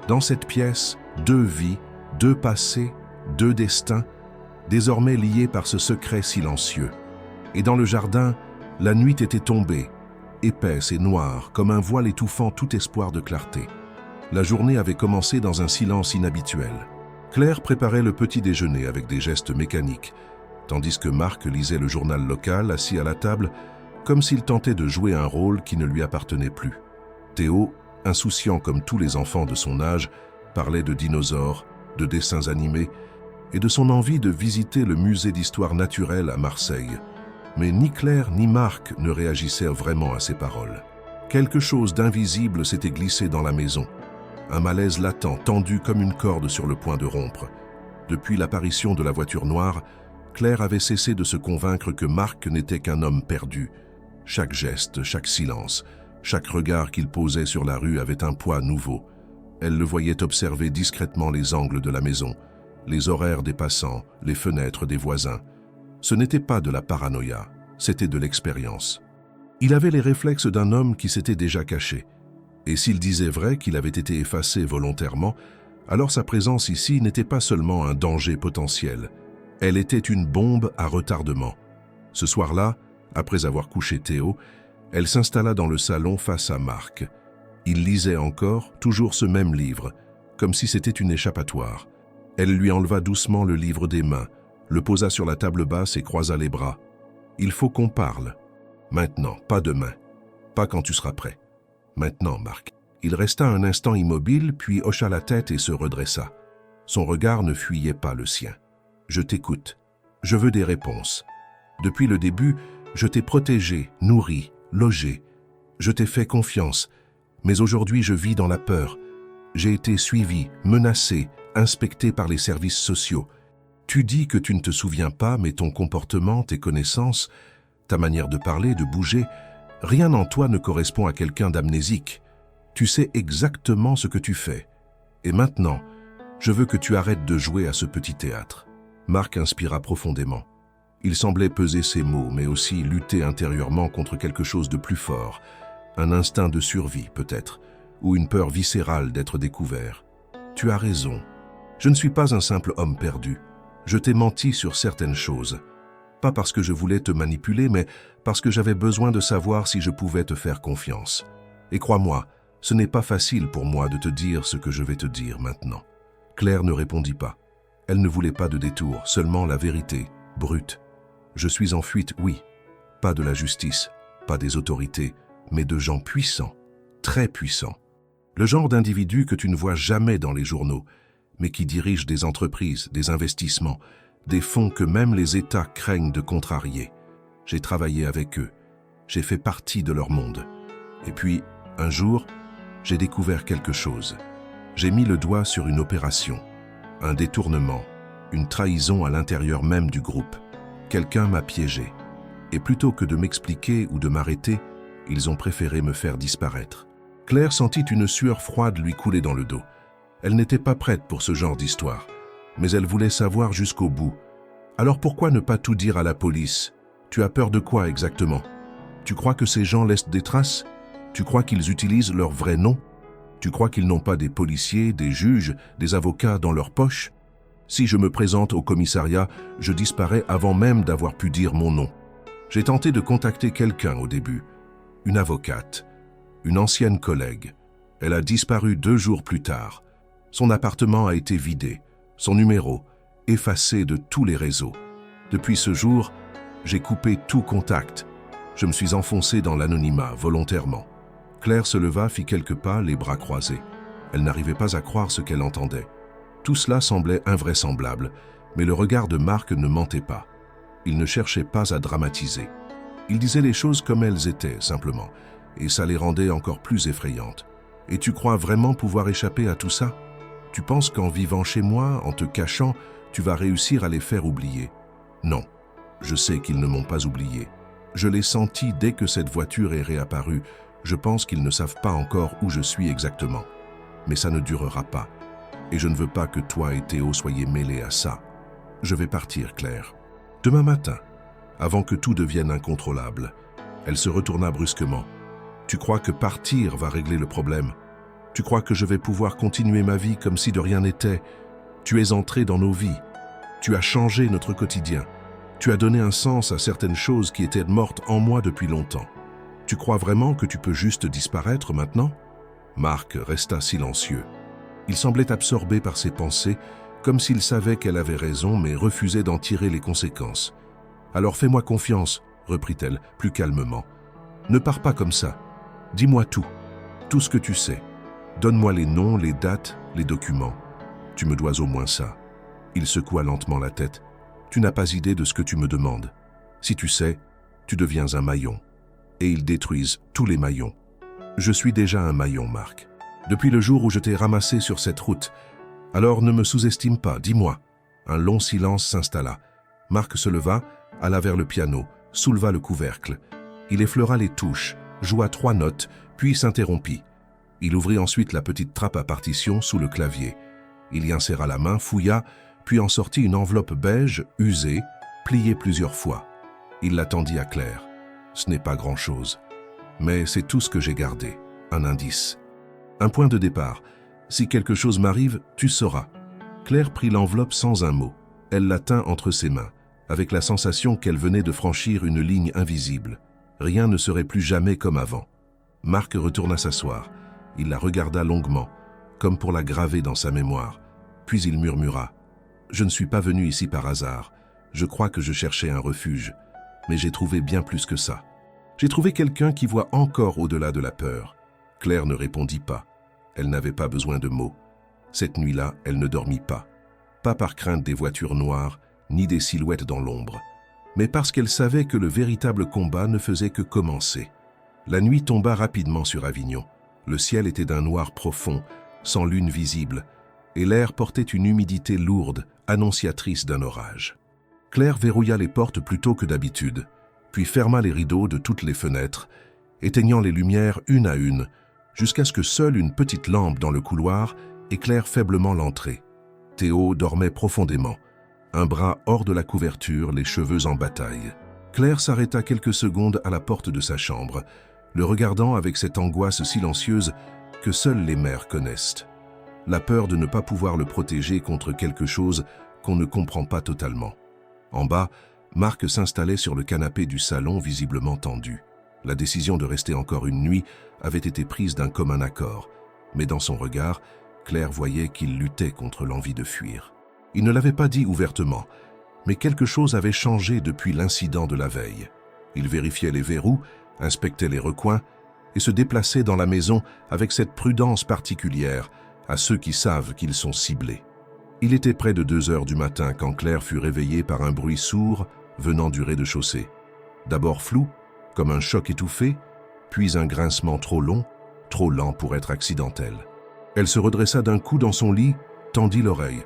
Dans cette pièce, 2 vies, 2 passés, 2 destins, désormais liés par ce secret silencieux. Et dans le jardin, la nuit était tombée, épaisse et noire, comme un voile étouffant tout espoir de clarté. La journée avait commencé dans un silence inhabituel. Claire préparait le petit déjeuner avec des gestes mécaniques, tandis que Marc lisait le journal local, assis à la table, comme s'il tentait de jouer un rôle qui ne lui appartenait plus. Théo, insouciant comme tous les enfants de son âge, parlait de dinosaures, de dessins animés et de son envie de visiter le musée d'histoire naturelle à Marseille. Mais ni Claire ni Marc ne réagissaient vraiment à ces paroles. Quelque chose d'invisible s'était glissé dans la maison. Un malaise latent, tendu comme une corde sur le point de rompre. Depuis l'apparition de la voiture noire, Claire avait cessé de se convaincre que Marc n'était qu'un homme perdu. Chaque geste, chaque silence, chaque regard qu'il posait sur la rue avait un poids nouveau. Elle le voyait observer discrètement les angles de la maison, les horaires des passants, les fenêtres des voisins. Ce n'était pas de la paranoïa, c'était de l'expérience. Il avait les réflexes d'un homme qui s'était déjà caché. Et s'il disait vrai qu'il avait été effacé volontairement, alors sa présence ici n'était pas seulement un danger potentiel. Elle était une bombe à retardement. Ce soir-là, après avoir couché Théo, elle s'installa dans le salon face à Marc. Il lisait encore, toujours ce même livre, comme si c'était une échappatoire. Elle lui enleva doucement le livre des mains, le posa sur la table basse et croisa les bras. « Il faut qu'on parle. Maintenant, pas demain. Pas quand tu seras prêt. Maintenant, Marc. » Il resta un instant immobile, puis hocha la tête et se redressa. Son regard ne fuyait pas le sien. « Je t'écoute. Je veux des réponses. Depuis le début, je t'ai protégé, nourri, logé. Je t'ai fait confiance. Mais aujourd'hui, je vis dans la peur. J'ai été suivi, menacé, inspecté par les services sociaux. Tu dis que tu ne te souviens pas, mais ton comportement, tes connaissances, ta manière de parler, de bouger, rien en toi ne correspond à quelqu'un d'amnésique. Tu sais exactement ce que tu fais. Et maintenant, je veux que tu arrêtes de jouer à ce petit théâtre. » Marc inspira profondément. Il semblait peser ses mots, mais aussi lutter intérieurement contre quelque chose de plus fort. Un instinct de survie, peut-être, ou une peur viscérale d'être découvert. « Tu as raison. Je ne suis pas un simple homme perdu. Je t'ai menti sur certaines choses. Pas parce que je voulais te manipuler, mais parce que j'avais besoin de savoir si je pouvais te faire confiance. Et crois-moi, ce n'est pas facile pour moi de te dire ce que je vais te dire maintenant. » Claire ne répondit pas. Elle ne voulait pas de détour, seulement la vérité, brute. « Je suis en fuite, oui. Pas de la justice, pas des autorités, mais de gens puissants, très puissants. Le genre d'individus que tu ne vois jamais dans les journaux, mais qui dirigent des entreprises, des investissements, des fonds que même les États craignent de contrarier. J'ai travaillé avec eux. J'ai fait partie de leur monde. Et puis, un jour, j'ai découvert quelque chose. J'ai mis le doigt sur une opération, un détournement, une trahison à l'intérieur même du groupe. Quelqu'un m'a piégé. Et plutôt que de m'expliquer ou de m'arrêter, ils ont préféré me faire disparaître. » Claire sentit une sueur froide lui couler dans le dos. Elle n'était pas prête pour ce genre d'histoire, mais elle voulait savoir jusqu'au bout. Alors pourquoi ne pas tout dire à la police? Tu as peur de quoi exactement? Tu crois que ces gens laissent des traces? Tu crois qu'ils utilisent leur vrai nom? Tu crois qu'ils n'ont pas des policiers, des juges, des avocats dans leur poche? Si je me présente au commissariat, je disparais avant même d'avoir pu dire mon nom. J'ai tenté de contacter quelqu'un au début, une avocate, une ancienne collègue. Elle a disparu 2 jours plus tard. Son appartement a été vidé, son numéro effacé de tous les réseaux. Depuis ce jour, j'ai coupé tout contact. Je me suis enfoncé dans l'anonymat volontairement. Claire se leva, fit quelques pas, les bras croisés. Elle n'arrivait pas à croire ce qu'elle entendait. Tout cela semblait invraisemblable, mais le regard de Marc ne mentait pas. Il ne cherchait pas à dramatiser. Il disait les choses comme elles étaient, simplement, et ça les rendait encore plus effrayantes. Et tu crois vraiment pouvoir échapper à tout ça? Tu penses qu'en vivant chez moi, en te cachant, tu vas réussir à les faire oublier? Non, je sais qu'ils ne m'ont pas oublié. Je l'ai senti dès que cette voiture est réapparue. Je pense qu'ils ne savent pas encore où je suis exactement. Mais ça ne durera pas. Et je ne veux pas que toi et Théo soyez mêlés à ça. Je vais partir, Claire. Demain matin, avant que tout devienne incontrôlable. » Elle se retourna brusquement. « Tu crois que partir va régler le problème. Tu crois que je vais pouvoir continuer ma vie comme si de rien n'était. Tu es entré dans nos vies. Tu as changé notre quotidien. Tu as donné un sens à certaines choses qui étaient mortes en moi depuis longtemps. Tu crois vraiment que tu peux juste disparaître maintenant? Marc resta silencieux. Il semblait absorbé par ses pensées, comme s'il savait qu'elle avait raison, mais refusait d'en tirer les conséquences. « Alors fais-moi confiance, » reprit-elle, plus calmement. « Ne pars pas comme ça. Dis-moi tout ce que tu sais. Donne-moi les noms, les dates, les documents. Tu me dois au moins ça. » Il secoua lentement la tête. « Tu n'as pas idée de ce que tu me demandes. Si tu sais, tu deviens un maillon. Et ils détruisent tous les maillons. Je suis déjà un maillon, Marc. Depuis le jour où je t'ai ramassé sur cette route. Alors ne me sous-estime pas, dis-moi. » Un long silence s'installa. Marc se leva, alla vers le piano, souleva le couvercle. Il effleura les touches, joua 3 notes, puis s'interrompit. Il ouvrit ensuite la petite trappe à partition sous le clavier. Il y inséra la main, fouilla, puis en sortit une enveloppe beige, usée, pliée plusieurs fois. Il la tendit à Claire. « Ce n'est pas grand-chose. Mais c'est tout ce que j'ai gardé. Un indice. Un point de départ. Si quelque chose m'arrive, tu sauras. » Claire prit l'enveloppe sans un mot. Elle la tint entre ses mains, avec la sensation qu'elle venait de franchir une ligne invisible. Rien ne serait plus jamais comme avant. Marc retourna s'asseoir. Il la regarda longuement, comme pour la graver dans sa mémoire. Puis il murmura. « Je ne suis pas venu ici par hasard. Je crois que je cherchais un refuge. Mais j'ai trouvé bien plus que ça. J'ai trouvé quelqu'un qui voit encore au-delà de la peur. » Claire ne répondit pas. Elle n'avait pas besoin de mots. Cette nuit-là, elle ne dormit pas. Pas par crainte des voitures noires, ni des silhouettes dans l'ombre, mais parce qu'elle savait que le véritable combat ne faisait que commencer. La nuit tomba rapidement sur Avignon. Le ciel était d'un noir profond, sans lune visible, et l'air portait une humidité lourde, annonciatrice d'un orage. Claire verrouilla les portes plus tôt que d'habitude, puis ferma les rideaux de toutes les fenêtres, éteignant les lumières une à une, jusqu'à ce que seule une petite lampe dans le couloir éclaire faiblement l'entrée. Théo dormait profondément, un bras hors de la couverture, les cheveux en bataille. Claire s'arrêta quelques secondes à la porte de sa chambre, le regardant avec cette angoisse silencieuse que seules les mères connaissent. La peur de ne pas pouvoir le protéger contre quelque chose qu'on ne comprend pas totalement. En bas, Marc s'installait sur le canapé du salon visiblement tendu. La décision de rester encore une nuit avait été prise d'un commun accord, mais dans son regard, Claire voyait qu'il luttait contre l'envie de fuir. Il ne l'avait pas dit ouvertement, mais quelque chose avait changé depuis l'incident de la veille. Il vérifiait les verrous, inspectait les recoins et se déplaçait dans la maison avec cette prudence particulière à ceux qui savent qu'ils sont ciblés. Il était près de 2 heures du matin quand Claire fut réveillée par un bruit sourd venant du rez-de-chaussée. D'abord flou, comme un choc étouffé, puis un grincement trop long, trop lent pour être accidentel. Elle se redressa d'un coup dans son lit, tendit l'oreille.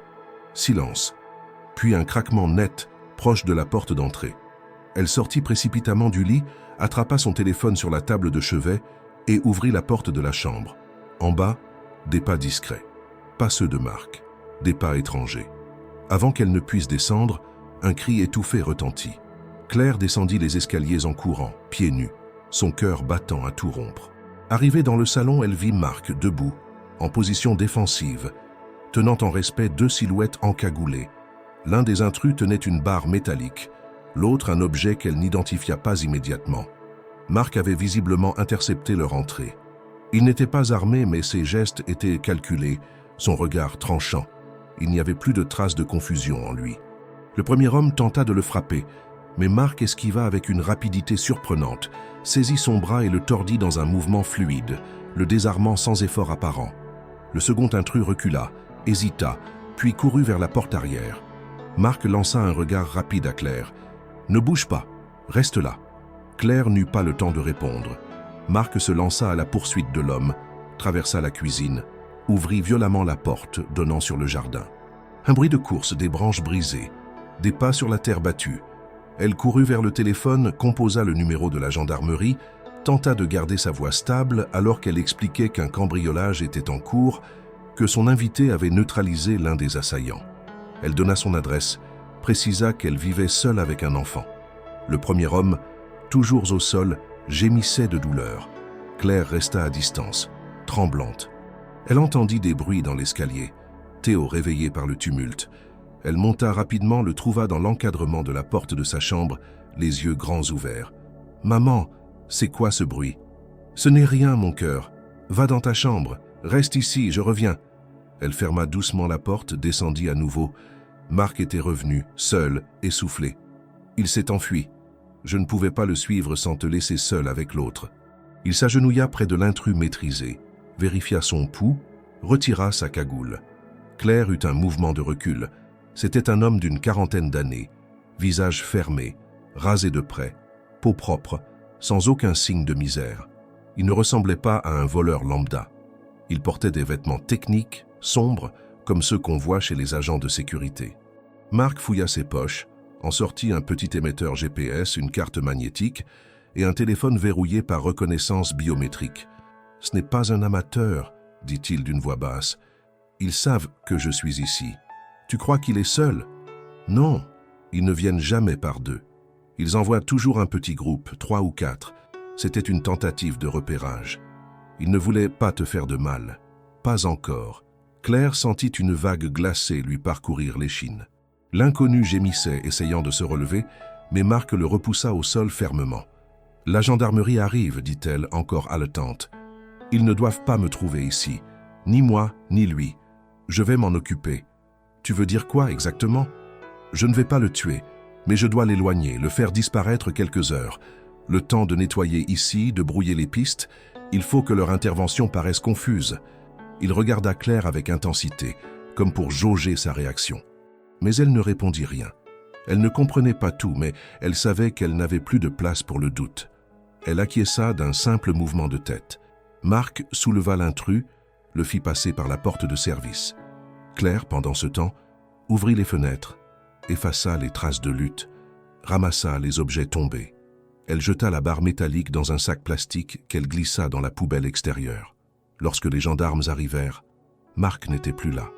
Silence, puis un craquement net, proche de la porte d'entrée. Elle sortit précipitamment du lit, attrapa son téléphone sur la table de chevet et ouvrit la porte de la chambre. En bas, des pas discrets. Pas ceux de Marc, des pas étrangers. Avant qu'elle ne puisse descendre, un cri étouffé retentit. Claire descendit les escaliers en courant, pieds nus, son cœur battant à tout rompre. Arrivée dans le salon, elle vit Marc debout, en position défensive, tenant en respect 2 silhouettes encagoulées. L'un des intrus tenait une barre métallique, l'autre un objet qu'elle n'identifia pas immédiatement. Marc avait visiblement intercepté leur entrée. Il n'était pas armé, mais ses gestes étaient calculés, son regard tranchant. Il n'y avait plus de traces de confusion en lui. Le premier homme tenta de le frapper, mais Marc esquiva avec une rapidité surprenante, saisit son bras et le tordit dans un mouvement fluide, le désarmant sans effort apparent. Le second intrus recula, hésita, puis courut vers la porte arrière. Marc lança un regard rapide à Claire. « Ne bouge pas, reste là. » Claire n'eut pas le temps de répondre. Marc se lança à la poursuite de l'homme, traversa la cuisine, ouvrit violemment la porte donnant sur le jardin. Un bruit de course, des branches brisées, des pas sur la terre battue. Elle courut vers le téléphone, composa le numéro de la gendarmerie, tenta de garder sa voix stable alors qu'elle expliquait qu'un cambriolage était en cours, que son invité avait neutralisé l'un des assaillants. Elle donna son adresse, précisa qu'elle vivait seule avec un enfant. Le premier homme, toujours au sol, gémissait de douleur. Claire resta à distance, tremblante. Elle entendit des bruits dans l'escalier. Théo, réveillé par le tumulte. Elle monta rapidement, le trouva dans l'encadrement de la porte de sa chambre, les yeux grands ouverts. « Maman, c'est quoi ce bruit ?»« Ce n'est rien, mon cœur. Va dans ta chambre. Reste ici, je reviens. » Elle ferma doucement la porte, descendit à nouveau. Marc était revenu, seul, essoufflé. Il s'est enfui. Je ne pouvais pas le suivre sans te laisser seul avec l'autre. Il s'agenouilla près de l'intrus maîtrisé, vérifia son pouls, retira sa cagoule. Claire eut un mouvement de recul. C'était un homme d'une quarantaine d'années, visage fermé, rasé de près, peau propre, sans aucun signe de misère. Il ne ressemblait pas à un voleur lambda. Il portait des vêtements techniques, sombres, comme ceux qu'on voit chez les agents de sécurité. Marc fouilla ses poches, en sortit un petit émetteur GPS, une carte magnétique et un téléphone verrouillé par reconnaissance biométrique. « Ce n'est pas un amateur, » dit-il d'une voix basse. « Ils savent que je suis ici. Tu crois qu'il est seul? Non, ils ne viennent jamais par deux. Ils envoient toujours un petit groupe, 3 ou 4. C'était une tentative de repérage. Ils ne voulaient pas te faire de mal. Pas encore. » Claire sentit une vague glacée lui parcourir l'échine. L'inconnu gémissait, essayant de se relever, mais Marc le repoussa au sol fermement. « La gendarmerie arrive, dit-elle, encore haletante. Ils ne doivent pas me trouver ici. Ni moi, ni lui. Je vais m'en occuper. Tu veux dire quoi exactement? Je ne vais pas le tuer, mais je dois l'éloigner, le faire disparaître quelques heures. Le temps de nettoyer ici, de brouiller les pistes. Il faut que leur intervention paraisse confuse. » Il regarda Claire avec intensité, comme pour jauger sa réaction. Mais elle ne répondit rien. Elle ne comprenait pas tout, mais elle savait qu'elle n'avait plus de place pour le doute. Elle acquiesça d'un simple mouvement de tête. Marc souleva l'intrus, le fit passer par la porte de service. Claire, pendant ce temps, ouvrit les fenêtres, effaça les traces de lutte, ramassa les objets tombés. Elle jeta la barre métallique dans un sac plastique qu'elle glissa dans la poubelle extérieure. Lorsque les gendarmes arrivèrent, Marc n'était plus là.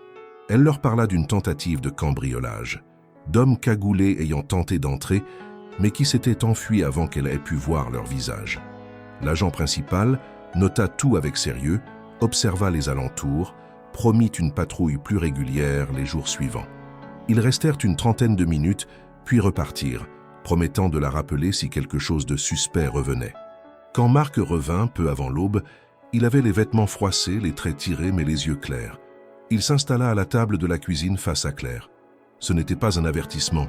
Elle leur parla d'une tentative de cambriolage, d'hommes cagoulés ayant tenté d'entrer, mais qui s'étaient enfuis avant qu'elle ait pu voir leur visage. L'agent principal nota tout avec sérieux, observa les alentours, promit une patrouille plus régulière les jours suivants. Ils restèrent une trentaine de minutes, puis repartirent, promettant de la rappeler si quelque chose de suspect revenait. Quand Marc revint, peu avant l'aube, il avait les vêtements froissés, les traits tirés, mais les yeux clairs. Il s'installa à la table de la cuisine face à Claire. Ce n'était pas un avertissement,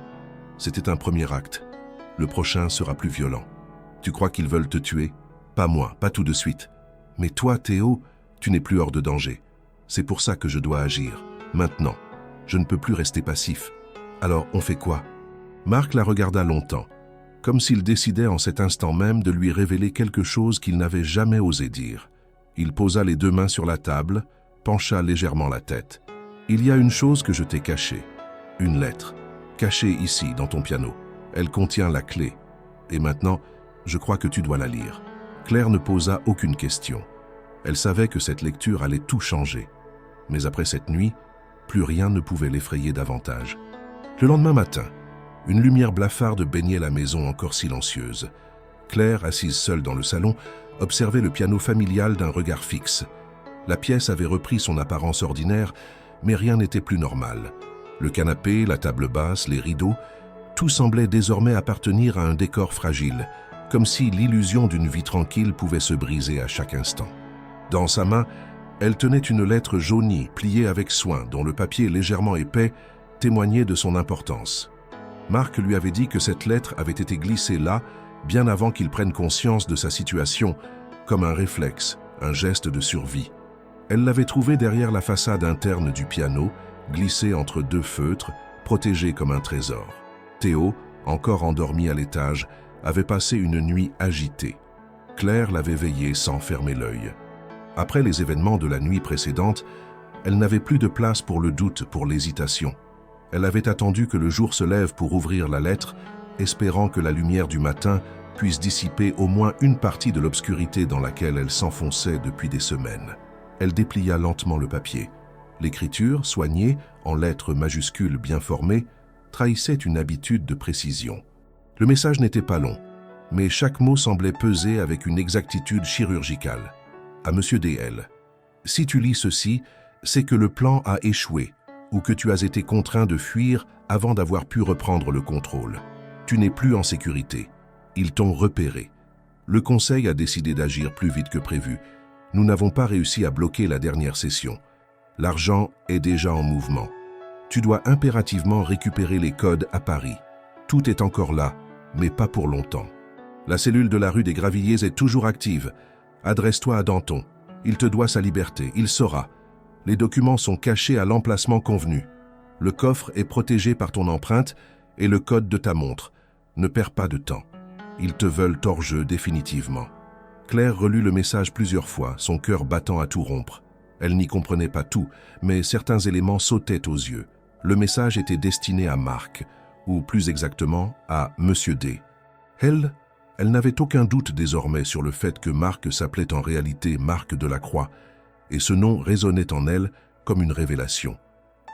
c'était un premier acte. Le prochain sera plus violent. Tu crois qu'ils veulent te tuer? Pas moi, pas tout de suite. Mais toi, Théo, tu n'es plus hors de danger. C'est pour ça que je dois agir. Maintenant, je ne peux plus rester passif. Alors, on fait quoi? Marc la regarda longtemps, comme s'il décidait en cet instant même de lui révéler quelque chose qu'il n'avait jamais osé dire. Il posa les 2 mains sur la table, pencha légèrement la tête. « Il y a une chose que je t'ai cachée. Une lettre, cachée ici, dans ton piano. Elle contient la clé. Et maintenant, je crois que tu dois la lire. » Claire ne posa aucune question. Elle savait que cette lecture allait tout changer. Mais après cette nuit, plus rien ne pouvait l'effrayer davantage. Le lendemain matin, une lumière blafarde baignait la maison encore silencieuse. Claire, assise seule dans le salon, observait le piano familial d'un regard fixe. La pièce avait repris son apparence ordinaire, mais rien n'était plus normal. Le canapé, la table basse, les rideaux, tout semblait désormais appartenir à un décor fragile, comme si l'illusion d'une vie tranquille pouvait se briser à chaque instant. Dans sa main, elle tenait une lettre jaunie, pliée avec soin, dont le papier légèrement épais témoignait de son importance. Marc lui avait dit que cette lettre avait été glissée là, bien avant qu'il prenne conscience de sa situation, comme un réflexe, un geste de survie. Elle l'avait trouvée derrière la façade interne du piano, glissée entre 2 feutres, protégée comme un trésor. Théo, encore endormi à l'étage, avait passé une nuit agitée. Claire l'avait veillé sans fermer l'œil. Après les événements de la nuit précédente, elle n'avait plus de place pour le doute, pour l'hésitation. Elle avait attendu que le jour se lève pour ouvrir la lettre, espérant que la lumière du matin puisse dissiper au moins une partie de l'obscurité dans laquelle elle s'enfonçait depuis des semaines. Elle déplia lentement le papier. L'écriture, soignée, en lettres majuscules bien formées, trahissait une habitude de précision. Le message n'était pas long. mais chaque mot semblait peser avec une exactitude chirurgicale. À Monsieur D.L. Si tu lis ceci, c'est que le plan a échoué ou que tu as été contraint de fuir avant d'avoir pu reprendre le contrôle. Tu n'es plus en sécurité. Ils t'ont repéré. Le conseil a décidé d'agir plus vite que prévu. Nous n'avons pas réussi à bloquer la dernière session. L'argent est déjà en mouvement. Tu dois impérativement récupérer les codes à Paris. Tout est encore là, mais pas pour longtemps. La cellule de la rue des Gravilliers est toujours active. Adresse-toi à Danton. Il te doit sa liberté, il saura. Les documents sont cachés à l'emplacement convenu. Le coffre est protégé par ton empreinte et le code de ta montre. Ne perds pas de temps. Ils te veulent hors jeu définitivement. Claire relut le message plusieurs fois, son cœur battant à tout rompre. Elle n'y comprenait pas tout, mais certains éléments sautaient aux yeux. Le message était destiné à Marc, ou plus exactement à Monsieur D. Elle n'avait aucun doute désormais sur le fait que Marc s'appelait en réalité Marc Delacroix, et ce nom résonnait en elle comme une révélation.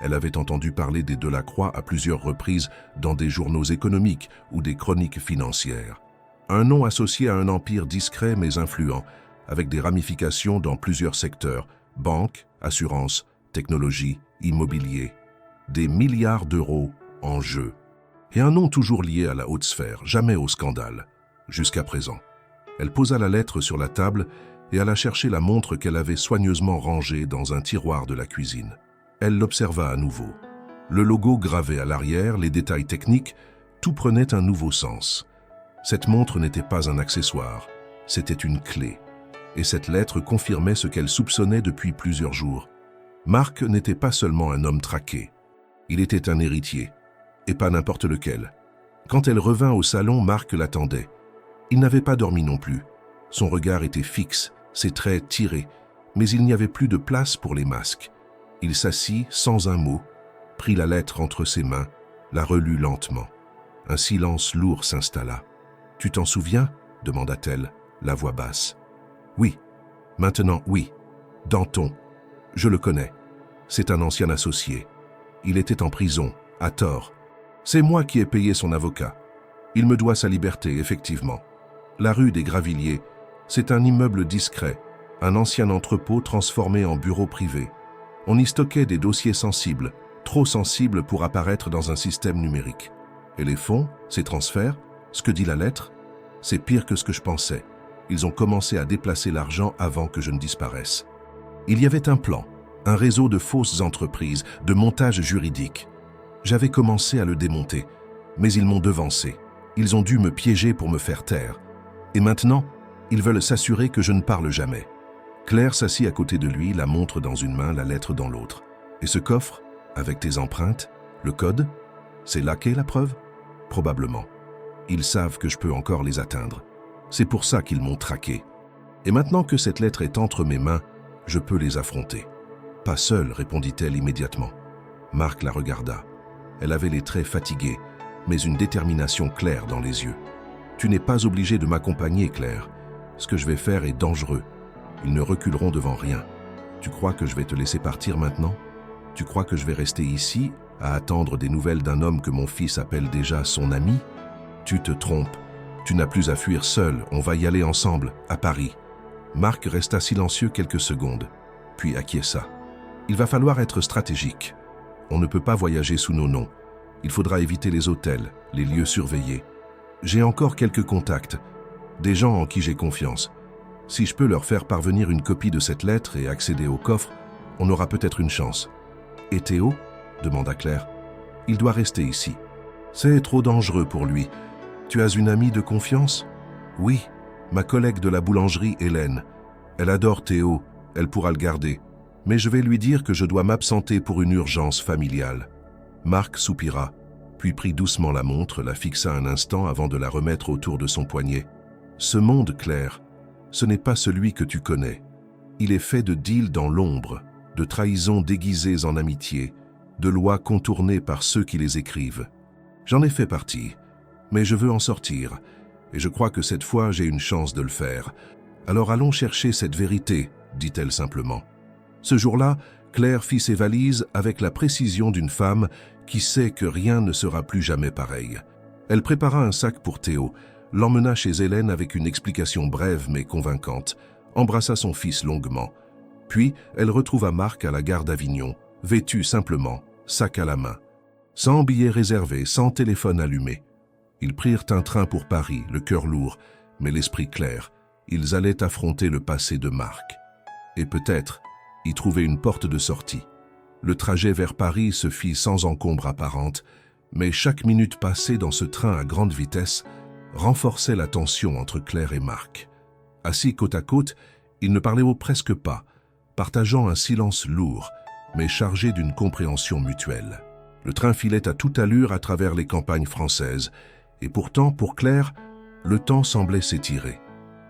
Elle avait entendu parler des Delacroix à plusieurs reprises dans des journaux économiques ou des chroniques financières. Un nom associé à un empire discret mais influent, avec des ramifications dans plusieurs secteurs, banque, assurance, technologie, immobilier. Des milliards d'euros en jeu. Et un nom toujours lié à la haute sphère, jamais au scandale. Jusqu'à présent. Elle posa la lettre sur la table et alla chercher la montre qu'elle avait soigneusement rangée dans un tiroir de la cuisine. Elle l'observa à nouveau. Le logo gravé à l'arrière, les détails techniques, tout prenait un nouveau sens. Cette montre n'était pas un accessoire, c'était une clé. Et cette lettre confirmait ce qu'elle soupçonnait depuis plusieurs jours. Marc n'était pas seulement un homme traqué. Il était un héritier, et pas n'importe lequel. Quand elle revint au salon, Marc l'attendait. Il n'avait pas dormi non plus. Son regard était fixe, ses traits tirés, mais il n'y avait plus de place pour les masques. Il s'assit sans un mot, prit la lettre entre ses mains, la relut lentement. Un silence lourd s'installa. « Tu t'en souviens » demanda-t-elle, la voix basse. « Oui. Maintenant, oui. Danton. Je le connais. C'est un ancien associé. Il était en prison, à tort. C'est moi qui ai payé son avocat. Il me doit sa liberté, effectivement. La rue des Gravilliers, c'est un immeuble discret, un ancien entrepôt transformé en bureau privé. On y stockait des dossiers sensibles, trop sensibles pour apparaître dans un système numérique. Et les fonds, ces transferts, ce que dit la lettre, c'est pire que ce que je pensais. Ils ont commencé à déplacer l'argent avant que je ne disparaisse. Il y avait un plan, un réseau de fausses entreprises, de montage juridique. J'avais commencé à le démonter, mais ils m'ont devancé. Ils ont dû me piéger pour me faire taire. Et maintenant, ils veulent s'assurer que je ne parle jamais. Claire s'assit à côté de lui, la montre dans une main, la lettre dans l'autre. Et ce coffre, avec tes empreintes, le code, c'est là qu'est la preuve? Probablement. Ils savent que je peux encore les atteindre. C'est pour ça qu'ils m'ont traqué. Et maintenant que cette lettre est entre mes mains, je peux les affronter. Pas seule, répondit-elle immédiatement. Marc la regarda. Elle avait les traits fatigués, mais une détermination claire dans les yeux. Tu n'es pas obligée de m'accompagner, Claire. Ce que je vais faire est dangereux. Ils ne reculeront devant rien. Tu crois que je vais te laisser partir maintenant? Tu crois que je vais rester ici, à attendre des nouvelles d'un homme que mon fils appelle déjà son ami? Tu te trompes. Tu n'as plus à fuir seul, on va y aller ensemble, à Paris. Marc resta silencieux quelques secondes, puis acquiesça. Il va falloir être stratégique. On ne peut pas voyager sous nos noms. Il faudra éviter les hôtels, les lieux surveillés. J'ai encore quelques contacts, des gens en qui j'ai confiance. Si je peux leur faire parvenir une copie de cette lettre et accéder au coffre, on aura peut-être une chance. Et Théo? Demanda Claire. Il doit rester ici. C'est trop dangereux pour lui. Tu as une amie de confiance? Oui, ma collègue de la boulangerie, Hélène. Elle adore Théo, elle pourra le garder. Mais je vais lui dire que je dois m'absenter pour une urgence familiale. Marc soupira, puis prit doucement la montre, la fixa un instant avant de la remettre autour de son poignet. Ce monde, Claire, ce n'est pas celui que tu connais. Il est fait de deals dans l'ombre, de trahisons déguisées en amitié, de lois contournées par ceux qui les écrivent. J'en ai fait partie, mais je veux en sortir, et je crois que cette fois j'ai une chance de le faire. Alors allons chercher cette vérité, dit-elle simplement. Ce jour-là, Claire fit ses valises avec la précision d'une femme qui sait que rien ne sera plus jamais pareil. Elle prépara un sac pour Théo, l'emmena chez Hélène avec une explication brève mais convaincante, embrassa son fils longuement. Puis, elle retrouva Marc à la gare d'Avignon, vêtu simplement, sac à la main. Sans billet réservé, sans téléphone allumé. Ils prirent un train pour Paris, le cœur lourd, mais l'esprit clair. Ils allaient affronter le passé de Marc. Et peut-être y trouver une porte de sortie. Le trajet vers Paris se fit sans encombre apparente, mais chaque minute passée dans ce train à grande vitesse renforçait la tension entre Claire et Marc. Assis côte à côte, ils ne parlaient presque pas, partageant un silence lourd, mais chargé d'une compréhension mutuelle. Le train filait à toute allure à travers les campagnes françaises, et pourtant, pour Claire, le temps semblait s'étirer.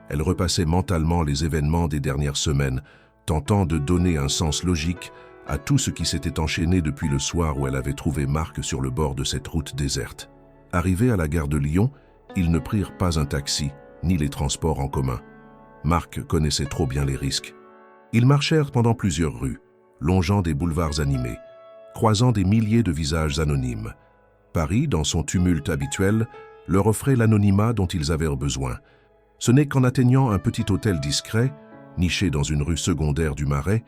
Elle repassait mentalement les événements des dernières semaines, tentant de donner un sens logique à tout ce qui s'était enchaîné depuis le soir où elle avait trouvé Marc sur le bord de cette route déserte. Arrivés à la gare de Lyon, ils ne prirent pas un taxi, ni les transports en commun. Marc connaissait trop bien les risques. Ils marchèrent pendant plusieurs rues, longeant des boulevards animés, croisant des milliers de visages anonymes. Paris, dans son tumulte habituel, leur offrait l'anonymat dont ils avaient besoin. Ce n'est qu'en atteignant un petit hôtel discret, niché dans une rue secondaire du Marais,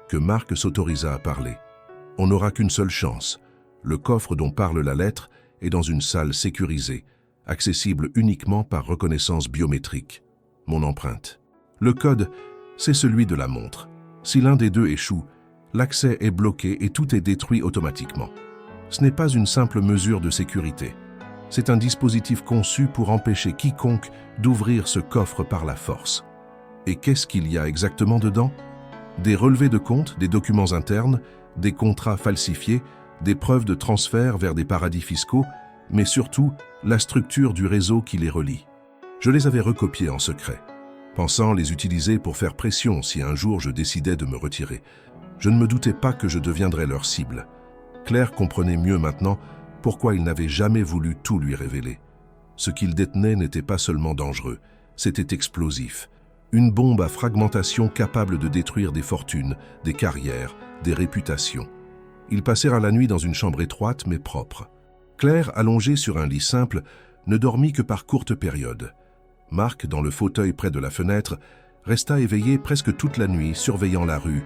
que Marc s'autorisa à parler. On n'aura qu'une seule chance. Le coffre dont parle la lettre est dans une salle sécurisée, accessible uniquement par reconnaissance biométrique. Mon empreinte. Le code, c'est celui de la montre. Si l'un des deux échoue, l'accès est bloqué et tout est détruit automatiquement. Ce n'est pas une simple mesure de sécurité. C'est un dispositif conçu pour empêcher quiconque d'ouvrir ce coffre par la force. Et qu'est-ce qu'il y a exactement dedans ? Des relevés de comptes, des documents internes, des contrats falsifiés, des preuves de transfert vers des paradis fiscaux, mais surtout la structure du réseau qui les relie. Je les avais recopiés en secret, pensant les utiliser pour faire pression si un jour je décidais de me retirer. Je ne me doutais pas que je deviendrais leur cible. Claire comprenait mieux maintenant pourquoi il n'avait jamais voulu tout lui révéler. Ce qu'il détenait n'était pas seulement dangereux, c'était explosif. Une bombe à fragmentation capable de détruire des fortunes, des carrières, des réputations. Ils passèrent la nuit dans une chambre étroite mais propre. Claire, allongée sur un lit simple, ne dormit que par courtes périodes. Marc, dans le fauteuil près de la fenêtre, resta éveillé presque toute la nuit, surveillant la rue,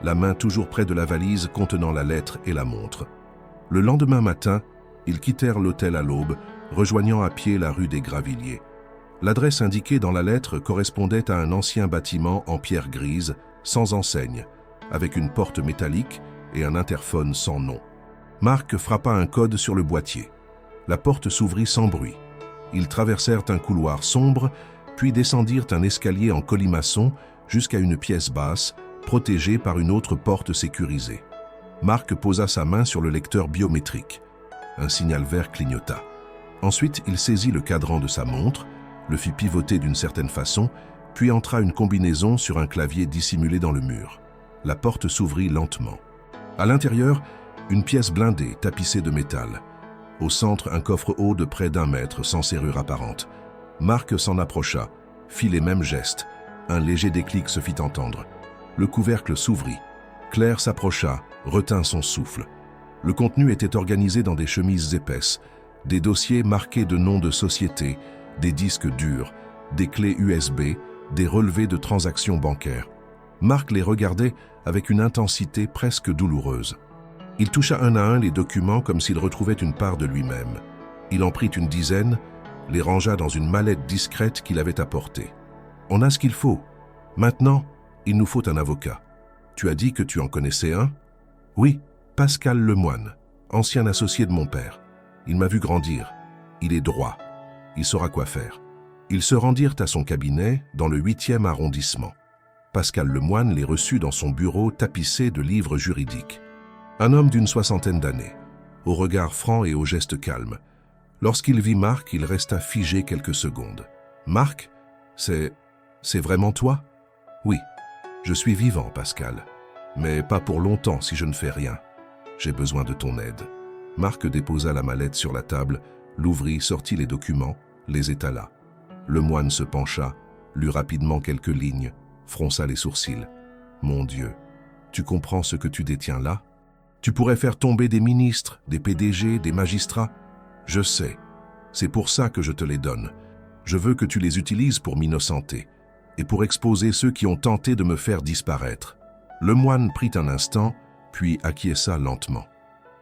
la main toujours près de la valise contenant la lettre et la montre. Le lendemain matin, ils quittèrent l'hôtel à l'aube, rejoignant à pied la rue des Gravilliers. L'adresse indiquée dans la lettre correspondait à un ancien bâtiment en pierre grise, sans enseigne, avec une porte métallique et un interphone sans nom. Marc frappa un code sur le boîtier. La porte s'ouvrit sans bruit. Ils traversèrent un couloir sombre, puis descendirent un escalier en colimaçon jusqu'à une pièce basse, protégée par une autre porte sécurisée. Marc posa sa main sur le lecteur biométrique. Un signal vert clignota. Ensuite, il saisit le cadran de sa montre, le fit pivoter d'une certaine façon, puis entra une combinaison sur un clavier dissimulé dans le mur. La porte s'ouvrit lentement. À l'intérieur, une pièce blindée, tapissée de métal. Au centre, un coffre haut de près d'1 mètre, sans serrure apparente. Marc s'en approcha, fit les mêmes gestes. Un léger déclic se fit entendre. Le couvercle s'ouvrit. Claire s'approcha, retint son souffle. Le contenu était organisé dans des chemises épaisses, des dossiers marqués de noms de sociétés, des disques durs, des clés USB, des relevés de transactions bancaires. Marc les regardait avec une intensité presque douloureuse. Il toucha un à un les documents comme s'il retrouvait une part de lui-même. Il en prit une dizaine, les rangea dans une mallette discrète qu'il avait apportée. « On a ce qu'il faut. Maintenant, il nous faut un avocat. Tu as dit que tu en connaissais un ? » ?»« Oui, Pascal Lemoine, ancien associé de mon père. Il m'a vu grandir. Il est droit. Il saura quoi faire. » Ils se rendirent à son cabinet dans le 8e arrondissement. Pascal Lemoine les reçut dans son bureau tapissé de livres juridiques. Un homme d'une 60aine d'années, au regard franc et au geste calme. Lorsqu'il vit Marc, il resta figé quelques secondes. « Marc, c'est vraiment toi ? » ?»« Oui, je suis vivant, Pascal. Mais pas pour longtemps si je ne fais rien. J'ai besoin de ton aide. » Marc déposa la mallette sur la table, l'ouvrit, sortit les documents, les étala. Lemoine se pencha, lut rapidement quelques lignes, fronça les sourcils. « Mon Dieu, tu comprends ce que tu détiens là ? Tu pourrais faire tomber des ministres, des PDG, des magistrats. Je sais, c'est pour ça que je te les donne. Je veux que tu les utilises pour m'innocenter et pour exposer ceux qui ont tenté de me faire disparaître. » Le moine prit un instant, puis acquiesça lentement.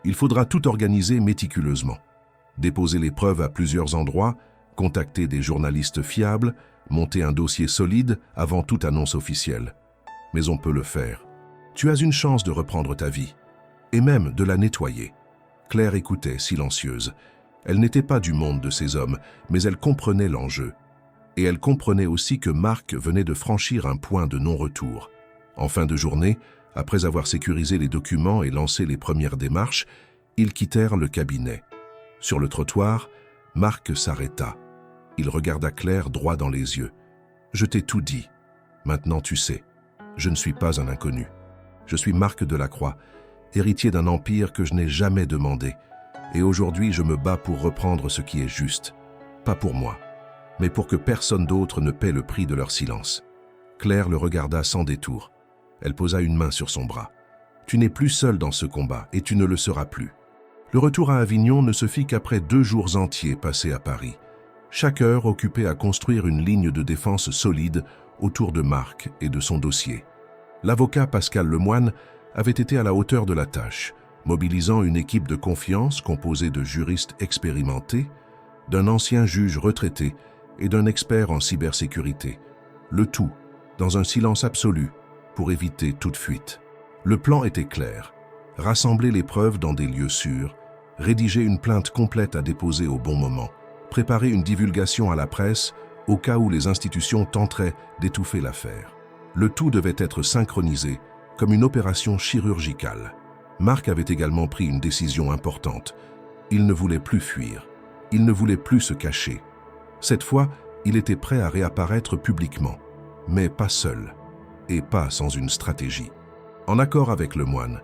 Il faudra tout organiser méticuleusement. Déposer les preuves à plusieurs endroits, contacter des journalistes fiables, monter un dossier solide avant toute annonce officielle. Mais on peut le faire. Tu as une chance de reprendre ta vie, et même de la nettoyer. Claire écoutait, silencieuse. Elle n'était pas du monde de ces hommes, mais elle comprenait l'enjeu. Et elle comprenait aussi que Marc venait de franchir un point de non-retour. En fin de journée, après avoir sécurisé les documents et lancé les premières démarches, ils quittèrent le cabinet. Sur le trottoir, Marc s'arrêta. Il regarda Claire droit dans les yeux. « Je t'ai tout dit. Maintenant tu sais. Je ne suis pas un inconnu. Je suis Marc Delacroix, héritier d'un empire que je n'ai jamais demandé. Et aujourd'hui, je me bats pour reprendre ce qui est juste. Pas pour moi, mais pour que personne d'autre ne paie le prix de leur silence. » Claire le regarda sans détour. Elle posa une main sur son bras. « Tu n'es plus seul dans ce combat, et tu ne le seras plus. » Le retour à Avignon ne se fit qu'après 2 jours entiers passés à Paris. Chaque heure occupée à construire une ligne de défense solide autour de Marc et de son dossier. L'avocat Pascal Lemoine avait été à la hauteur de la tâche, mobilisant une équipe de confiance composée de juristes expérimentés, d'un ancien juge retraité et d'un expert en cybersécurité. Le tout dans un silence absolu pour éviter toute fuite. Le plan était clair. Rassembler les preuves dans des lieux sûrs, rédiger une plainte complète à déposer au bon moment, préparer une divulgation à la presse au cas où les institutions tenteraient d'étouffer l'affaire. Le tout devait être synchronisé comme une opération chirurgicale. Marc avait également pris une décision importante. Il ne voulait plus fuir. Il ne voulait plus se cacher. Cette fois, il était prêt à réapparaître publiquement, mais pas seul, et pas sans une stratégie. En accord avec le moine,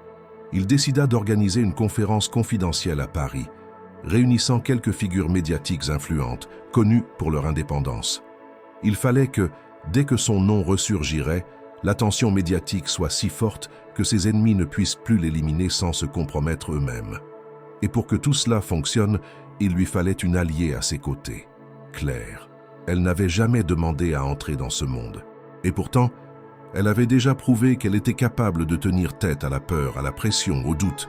il décida d'organiser une conférence confidentielle à Paris, réunissant quelques figures médiatiques influentes, connues pour leur indépendance. Il fallait que, dès que son nom ressurgirait, l'attention médiatique soit si forte que ses ennemis ne puissent plus l'éliminer sans se compromettre eux-mêmes. Et pour que tout cela fonctionne, il lui fallait une alliée à ses côtés. Claire. Elle n'avait jamais demandé à entrer dans ce monde. Et pourtant, elle avait déjà prouvé qu'elle était capable de tenir tête à la peur, à la pression, au doute.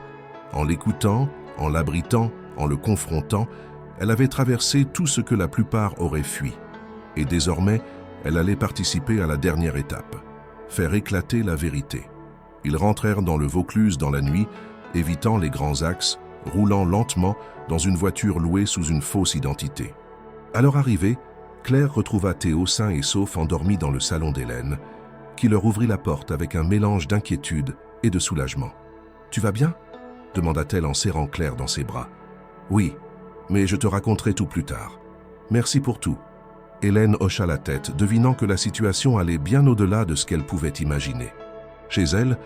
En l'écoutant, en l'abritant, en le confrontant, elle avait traversé tout ce que la plupart auraient fui. Et désormais, elle allait participer à la dernière étape, faire éclater la vérité. Ils rentrèrent dans le Vaucluse dans la nuit, évitant les grands axes, roulant lentement dans une voiture louée sous une fausse identité. À leur arrivée, Claire retrouva Théo sain et sauf endormi dans le salon d'Hélène, qui leur ouvrit la porte avec un mélange d'inquiétude et de soulagement. « Tu vas bien ?» demanda-t-elle en serrant Claire dans ses bras. « Oui, mais je te raconterai tout plus tard. Merci pour tout. » Hélène hocha la tête, devinant que la situation allait bien au-delà de ce qu'elle pouvait imaginer. Chez elle,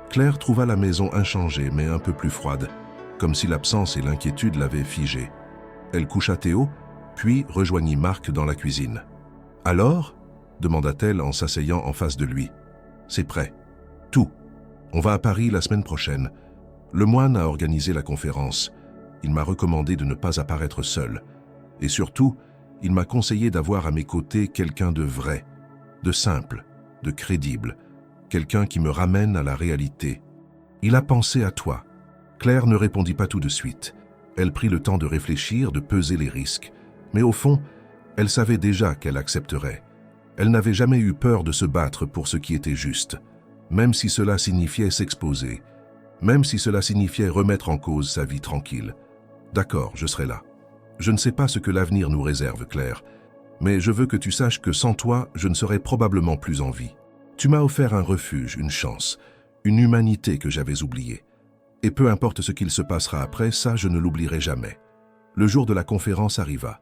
Claire trouva la maison inchangée mais un peu plus froide, comme si l'absence et l'inquiétude l'avaient figée. Elle coucha Théo, puis rejoignit Marc dans la cuisine. « Alors ?» demanda-t-elle en s'asseyant en face de lui. « C'est prêt. Tout. On va à Paris la semaine prochaine. Le moine a organisé la conférence. Il m'a recommandé de ne pas apparaître seul. Et surtout, il m'a conseillé d'avoir à mes côtés quelqu'un de vrai, de simple, de crédible, quelqu'un qui me ramène à la réalité. Il a pensé à toi. » Claire ne répondit pas tout de suite. Elle prit le temps de réfléchir, de peser les risques. Mais au fond, elle savait déjà qu'elle accepterait. Elle n'avait jamais eu peur de se battre pour ce qui était juste, même si cela signifiait s'exposer, même si cela signifiait remettre en cause sa vie tranquille. « D'accord, je serai là. Je ne sais pas ce que l'avenir nous réserve, Claire, mais je veux que tu saches que sans toi, je ne serais probablement plus en vie. Tu m'as offert un refuge, une chance, une humanité que j'avais oubliée. Et peu importe ce qu'il se passera après, ça, je ne l'oublierai jamais. » Le jour de la conférence arriva.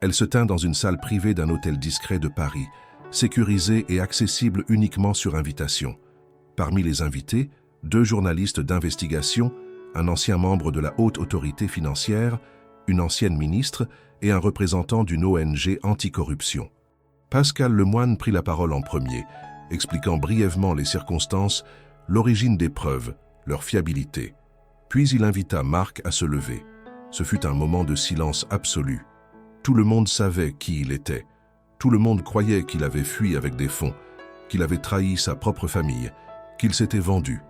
Elle se tint dans une salle privée d'un hôtel discret de Paris, sécurisée et accessible uniquement sur invitation. Parmi les invités, 2 journalistes d'investigation, un ancien membre de la haute autorité financière, une ancienne ministre et un représentant d'une ONG anticorruption. Pascal Lemoine prit la parole en premier, expliquant brièvement les circonstances, l'origine des preuves, leur fiabilité. Puis il invita Marc à se lever. Ce fut un moment de silence absolu. Tout le monde savait qui il était, Tout le monde croyait qu'il avait fui avec des fonds, qu'il avait trahi sa propre famille, qu'il s'était vendu.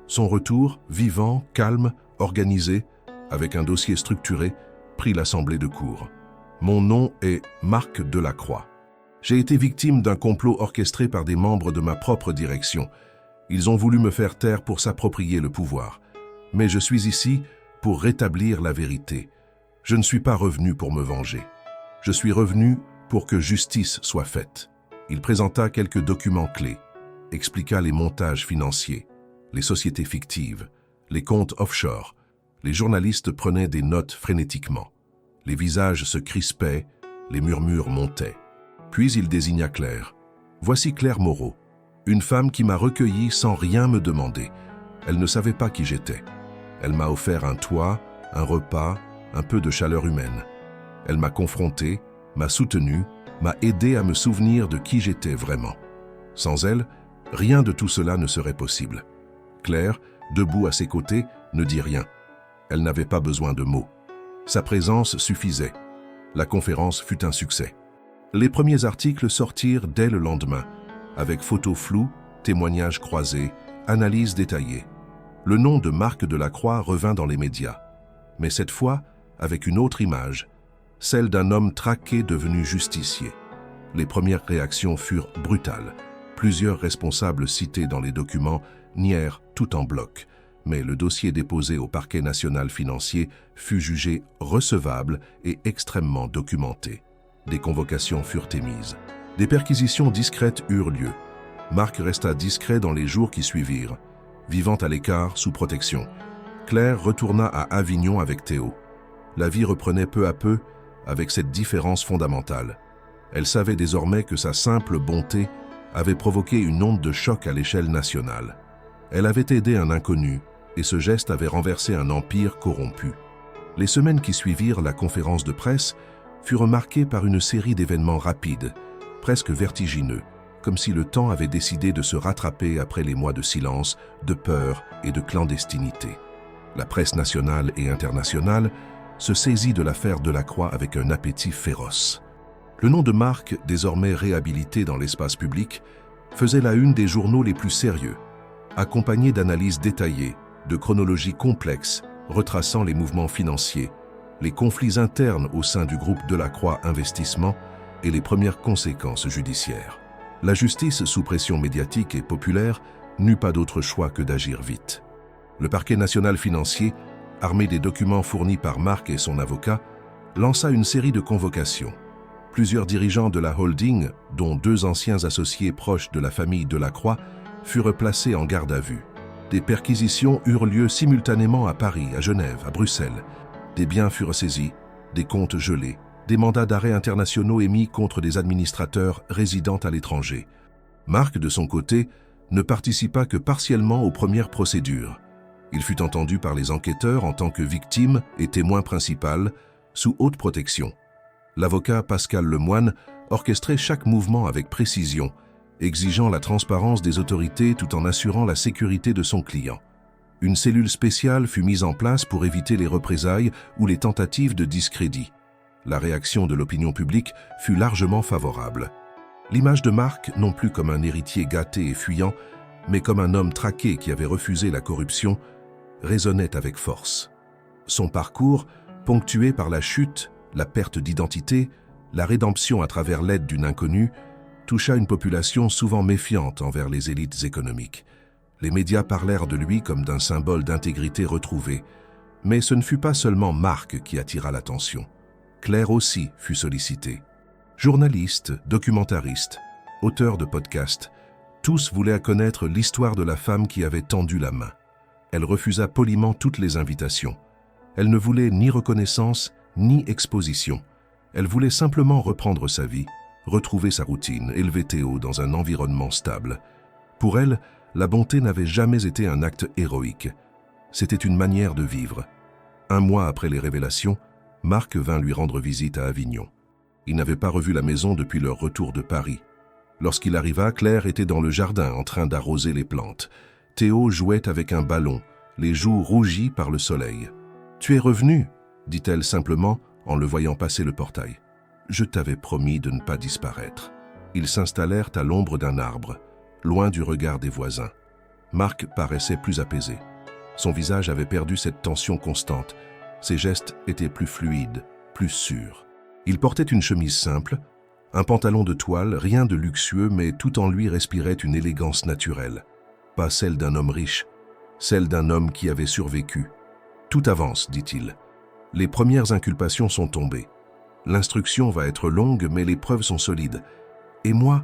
Son retour, vivant, calme, organisé, avec un dossier structuré, prit l'assemblée de cour. Mon nom est Marc Delacroix. J'ai été victime d'un complot orchestré par des membres de ma propre direction. Ils ont voulu me faire taire pour s'approprier le pouvoir. Mais je suis ici pour rétablir la vérité. Je ne suis pas revenu pour me venger. Je suis revenu pour que justice soit faite. Il présenta quelques documents clés, expliqua les montages financiers, les sociétés fictives, les comptes offshore. Les journalistes prenaient des notes frénétiquement. Les visages se crispaient, les murmures montaient. Puis il désigna Claire. Voici Claire Moreau, une femme qui m'a recueilli sans rien me demander. Elle ne savait pas qui j'étais. Elle m'a offert un toit, un repas, un peu de chaleur humaine. Elle m'a confronté, m'a soutenu, m'a aidé à me souvenir de qui j'étais vraiment. Sans elle, rien de tout cela ne serait possible. Claire, debout à ses côtés, ne dit rien. Elle n'avait pas besoin de mots. Sa présence suffisait. La conférence fut un succès. Les premiers articles sortirent dès le lendemain, avec photos floues, témoignages croisés, analyses détaillées. Le nom de Marc Delacroix revint dans les médias, mais cette fois avec une autre image, celle d'un homme traqué devenu justicier. Les premières réactions furent brutales. Plusieurs responsables cités dans les documents nièrent tout en bloc, mais le dossier déposé au parquet national financier fut jugé recevable et extrêmement documenté. Des convocations furent émises. Des perquisitions discrètes eurent lieu. Marc resta discret dans les jours qui suivirent, vivant à l'écart sous protection. Claire retourna à Avignon avec Théo. La vie reprenait peu à peu avec cette différence fondamentale. Elle savait désormais que sa simple bonté avait provoqué une onde de choc à l'échelle nationale. Elle avait aidé un inconnu, et ce geste avait renversé un empire corrompu. Les semaines qui suivirent la conférence de presse furent marquées par une série d'événements rapides, presque vertigineux, comme si le temps avait décidé de se rattraper après les mois de silence, de peur et de clandestinité. La presse nationale et internationale se saisit de l'affaire Delacroix avec un appétit féroce. Le nom de Marc, désormais réhabilité dans l'espace public, faisait la une des journaux les plus sérieux, accompagné d'analyses détaillées, de chronologies complexes, retraçant les mouvements financiers, les conflits internes au sein du groupe Delacroix Investissement et les premières conséquences judiciaires. La justice, sous pression médiatique et populaire, n'eut pas d'autre choix que d'agir vite. Le parquet national financier, armé des documents fournis par Marc et son avocat, lança une série de convocations. Plusieurs dirigeants de la holding, dont 2 anciens associés proches de la famille Delacroix, furent placés en garde à vue. Des perquisitions eurent lieu simultanément à Paris, à Genève, à Bruxelles. Des biens furent saisis, des comptes gelés, des mandats d'arrêt internationaux émis contre des administrateurs résidant à l'étranger. Marc, de son côté, ne participa que partiellement aux premières procédures. Il fut entendu par les enquêteurs en tant que victime et témoin principal, sous haute protection. L'avocat Pascal Lemoine orchestrait chaque mouvement avec précision, exigeant la transparence des autorités tout en assurant la sécurité de son client. Une cellule spéciale fut mise en place pour éviter les représailles ou les tentatives de discrédit. La réaction de l'opinion publique fut largement favorable. L'image de Marc, non plus comme un héritier gâté et fuyant, mais comme un homme traqué qui avait refusé la corruption, résonnait avec force. Son parcours, ponctué par la chute, la perte d'identité, la rédemption à travers l'aide d'une inconnue, toucha une population souvent méfiante envers les élites économiques. Les médias parlèrent de lui comme d'un symbole d'intégrité retrouvée, mais ce ne fut pas seulement Marc qui attira l'attention. Claire aussi fut sollicitée. Journalistes, documentaristes, auteurs de podcasts, tous voulaient connaître l'histoire de la femme qui avait tendu la main. Elle refusa poliment toutes les invitations. Elle ne voulait ni reconnaissance, ni exposition. Elle voulait simplement reprendre sa vie, retrouver sa routine, élever Théo dans un environnement stable. Pour elle, la bonté n'avait jamais été un acte héroïque. C'était une manière de vivre. 1 mois après les révélations, Marc vint lui rendre visite à Avignon. Il n'avait pas revu la maison depuis leur retour de Paris. Lorsqu'il arriva, Claire était dans le jardin en train d'arroser les plantes. Théo jouait avec un ballon, les joues rougies par le soleil. « Tu es revenu ?» dit-elle simplement en le voyant passer le portail. Je t'avais promis de ne pas disparaître. » Ils s'installèrent à l'ombre d'un arbre, loin du regard des voisins. Marc paraissait plus apaisé. Son visage avait perdu cette tension constante. Ses gestes étaient plus fluides, plus sûrs. Il portait une chemise simple, un pantalon de toile, rien de luxueux, mais tout en lui respirait une élégance naturelle. Pas celle d'un homme riche, celle d'un homme qui avait survécu. « Tout avance, dit-il. Les premières inculpations sont tombées. L'instruction va être longue, mais les preuves sont solides. Et moi,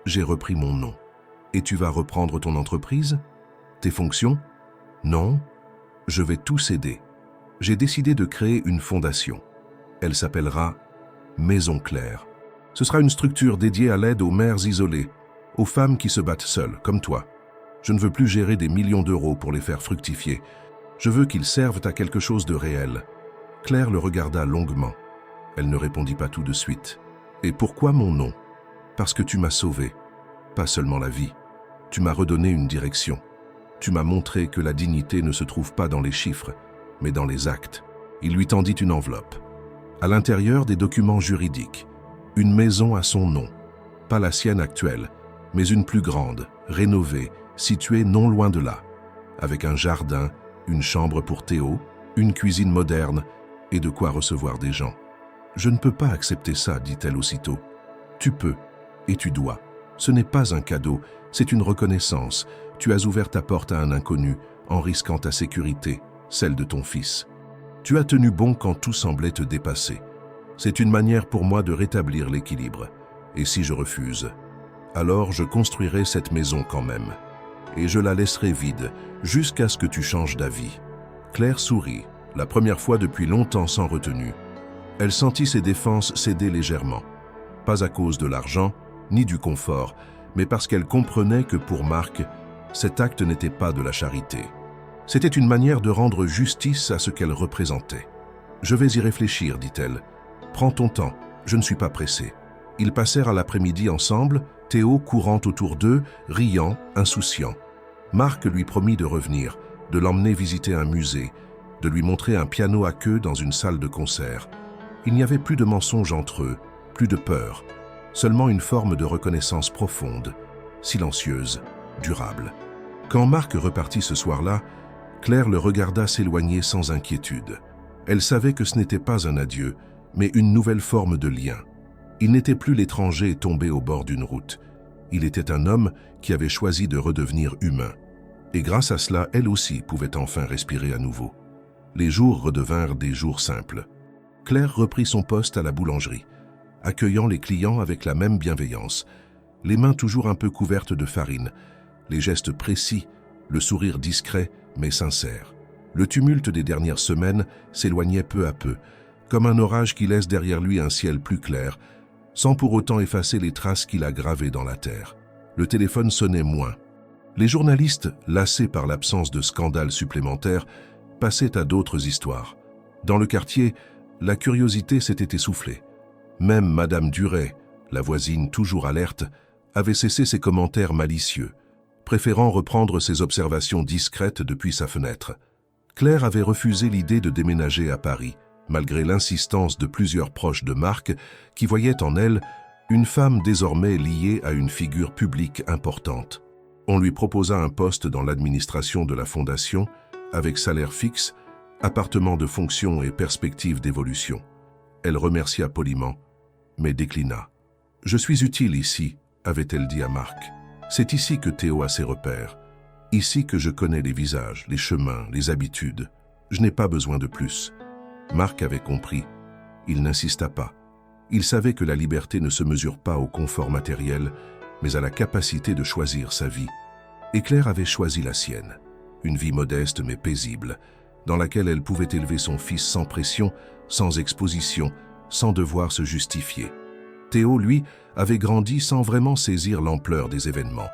j'ai repris mon nom. Et tu vas reprendre ton entreprise? Tes fonctions? Non, je vais tout céder. J'ai décidé de créer une fondation. Elle s'appellera Maison Claire. Ce sera une structure dédiée à l'aide aux mères isolées, aux femmes qui se battent seules, comme toi. Je ne veux plus gérer des millions d'euros pour les faire fructifier. Je veux qu'ils servent à quelque chose de réel. » Claire le regarda longuement. Elle ne répondit pas tout de suite. « Et pourquoi mon nom? Parce que tu m'as sauvé. Pas seulement la vie. Tu m'as redonné une direction. Tu m'as montré que la dignité ne se trouve pas dans les chiffres, mais dans les actes. » Il lui tendit une enveloppe. À l'intérieur, des documents juridiques. Une maison à son nom. Pas la sienne actuelle, mais une plus grande, rénovée, située non loin de là. Avec un jardin, une chambre pour Théo, une cuisine moderne et de quoi recevoir des gens. « Je ne peux pas accepter ça, dit-elle aussitôt. Tu peux, et tu dois. Ce n'est pas un cadeau, c'est une reconnaissance. Tu as ouvert ta porte à un inconnu, en risquant ta sécurité, celle de ton fils. Tu as tenu bon quand tout semblait te dépasser. C'est une manière pour moi de rétablir l'équilibre. Et si je refuse, alors je construirai cette maison quand même. Et je la laisserai vide, jusqu'à ce que tu changes d'avis. » Claire sourit, la première fois depuis longtemps sans retenue. Elle sentit ses défenses céder légèrement. Pas à cause de l'argent, ni du confort, mais parce qu'elle comprenait que pour Marc, cet acte n'était pas de la charité. C'était une manière de rendre justice à ce qu'elle représentait. « Je vais y réfléchir, dit-elle. Prends ton temps, je ne suis pas pressée. » Ils passèrent à l'après-midi ensemble, Théo courant autour d'eux, riant, insouciant. Marc lui promit de revenir, de l'emmener visiter un musée, de lui montrer un piano à queue dans une salle de concert. Il n'y avait plus de mensonges entre eux, plus de peur, seulement une forme de reconnaissance profonde, silencieuse, durable. Quand Marc repartit ce soir-là, Claire le regarda s'éloigner sans inquiétude. Elle savait que ce n'était pas un adieu, mais une nouvelle forme de lien. Il n'était plus l'étranger tombé au bord d'une route. Il était un homme qui avait choisi de redevenir humain. Et grâce à cela, elle aussi pouvait enfin respirer à nouveau. Les jours redevinrent des jours simples. Claire reprit son poste à la boulangerie, accueillant les clients avec la même bienveillance, les mains toujours un peu couvertes de farine, les gestes précis, le sourire discret mais sincère. Le tumulte des dernières semaines s'éloignait peu à peu, comme un orage qui laisse derrière lui un ciel plus clair, sans pour autant effacer les traces qu'il a gravées dans la terre. Le téléphone sonnait moins. Les journalistes, lassés par l'absence de scandales supplémentaires, passaient à d'autres histoires. Dans le quartier, la curiosité s'était essoufflée. Même Madame Duret, la voisine toujours alerte, avait cessé ses commentaires malicieux, préférant reprendre ses observations discrètes depuis sa fenêtre. Claire avait refusé l'idée de déménager à Paris, malgré l'insistance de plusieurs proches de Marc qui voyaient en elle une femme désormais liée à une figure publique importante. On lui proposa un poste dans l'administration de la fondation, avec salaire fixe, appartement de fonction et perspective d'évolution. Elle remercia poliment, mais déclina. « Je suis utile ici », avait-elle dit à Marc. « C'est ici que Théo a ses repères. Ici que je connais les visages, les chemins, les habitudes. Je n'ai pas besoin de plus. » Marc avait compris. Il n'insista pas. Il savait que la liberté ne se mesure pas au confort matériel, mais à la capacité de choisir sa vie. Et Claire avait choisi la sienne. Une vie modeste mais paisible, dans laquelle elle pouvait élever son fils sans pression, sans exposition, sans devoir se justifier. Théo, lui, avait grandi sans vraiment saisir l'ampleur des événements.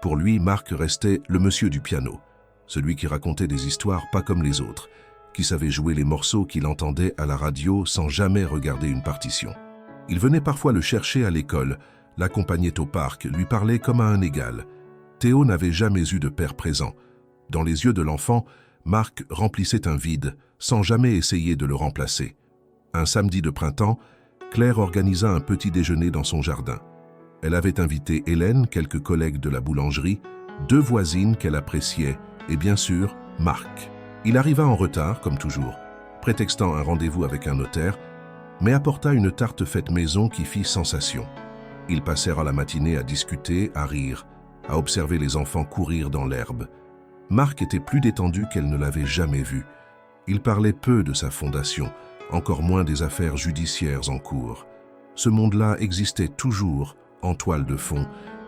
Pour lui, Marc restait le monsieur du piano, celui qui racontait des histoires pas comme les autres, qui savait jouer les morceaux qu'il entendait à la radio sans jamais regarder une partition. Il venait parfois le chercher à l'école, l'accompagnait au parc, lui parlait comme à un égal. Théo n'avait jamais eu de père présent. Dans les yeux de l'enfant, Marc remplissait un vide, sans jamais essayer de le remplacer. Un samedi de printemps, Claire organisa un petit déjeuner dans son jardin. Elle avait invité Hélène, quelques collègues de la boulangerie, 2 voisines qu'elle appréciait et bien sûr, Marc. Il arriva en retard, comme toujours, prétextant un rendez-vous avec un notaire, mais apporta une tarte faite maison qui fit sensation. Ils passèrent la matinée à discuter, à rire, à observer les enfants courir dans l'herbe. Marc était plus détendu qu'elle ne l'avait jamais vu. Il parlait peu de sa fondation, encore moins des affaires judiciaires en cours. Ce monde-là existait toujours en toile de fond,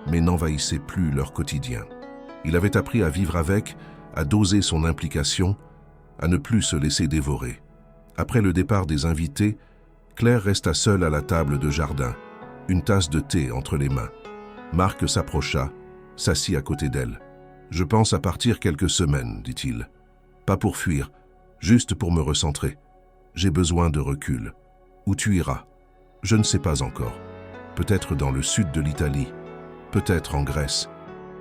mais n'envahissait plus leur quotidien. Il avait appris à vivre avec, à doser son implication, à ne plus se laisser dévorer. Après le départ des invités, Claire resta seule à la table de jardin, une tasse de thé entre les mains. Marc s'approcha, s'assit à côté d'elle. « Je pense à partir quelques semaines, dit-il. Pas pour fuir, juste pour me recentrer. J'ai besoin de recul. Où tu iras? Je ne sais pas encore. Peut-être dans le sud de l'Italie, peut-être en Grèce.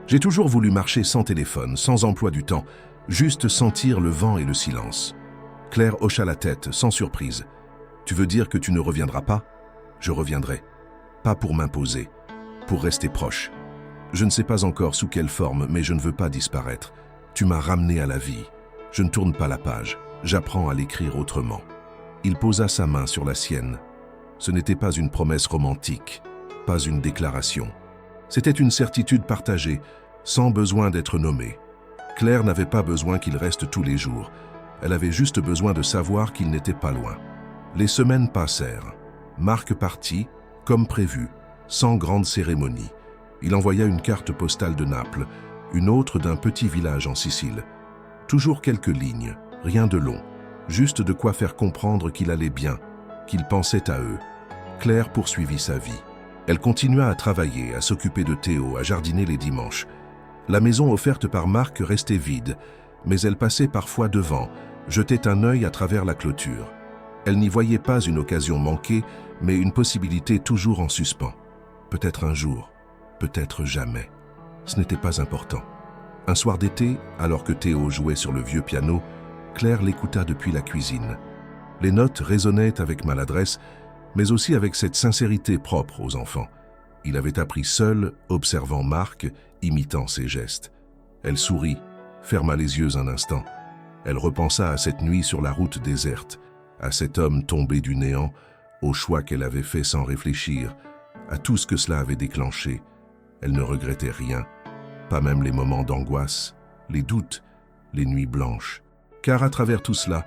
J'ai toujours voulu marcher sans téléphone, sans emploi du temps, juste sentir le vent et le silence. » Claire hocha la tête, sans surprise. « Tu veux dire que tu ne reviendras pas? Je reviendrai. Pas pour m'imposer, pour rester proche. Je ne sais pas encore sous quelle forme, mais je ne veux pas disparaître. Tu m'as ramené à la vie. Je ne tourne pas la page. J'apprends à l'écrire autrement. » Il posa sa main sur la sienne. Ce n'était pas une promesse romantique, pas une déclaration. C'était une certitude partagée, sans besoin d'être nommée. Claire n'avait pas besoin qu'il reste tous les jours. Elle avait juste besoin de savoir qu'il n'était pas loin. Les semaines passèrent. Marc partit, comme prévu, sans grande cérémonie. Il envoya une carte postale de Naples, une autre d'un petit village en Sicile. Toujours quelques lignes, rien de long, juste de quoi faire comprendre qu'il allait bien, qu'il pensait à eux. Claire poursuivit sa vie. Elle continua à travailler, à s'occuper de Théo, à jardiner les dimanches. La maison offerte par Marc restait vide, mais elle passait parfois devant, jetait un œil à travers la clôture. Elle n'y voyait pas une occasion manquée, mais une possibilité toujours en suspens. Peut-être un jour, peut-être jamais. Ce n'était pas important. Un soir d'été, alors que Théo jouait sur le vieux piano, Claire l'écouta depuis la cuisine. Les notes résonnaient avec maladresse, mais aussi avec cette sincérité propre aux enfants. Il avait appris seul, observant Marc, imitant ses gestes. Elle sourit, ferma les yeux un instant. Elle repensa à cette nuit sur la route déserte, à cet homme tombé du néant, au choix qu'elle avait fait sans réfléchir, à tout ce que cela avait déclenché. Elle ne regrettait rien, pas même les moments d'angoisse, les doutes, les nuits blanches. Car à travers tout cela,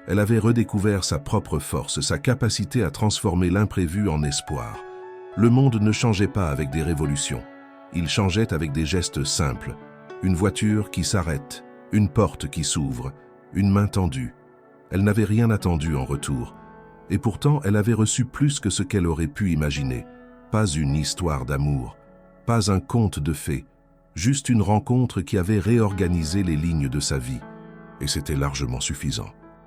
elle avait redécouvert sa propre force, sa capacité à transformer l'imprévu en espoir. Le monde ne changeait pas avec des révolutions. Il changeait avec des gestes simples. Une voiture qui s'arrête, une porte qui s'ouvre, une main tendue. Elle n'avait rien attendu en retour. Et pourtant, elle avait reçu plus que ce qu'elle aurait pu imaginer. Pas une histoire d'amour, pas un conte de fées, juste une rencontre qui avait réorganisé les lignes de sa vie. Et c'était largement suffisant.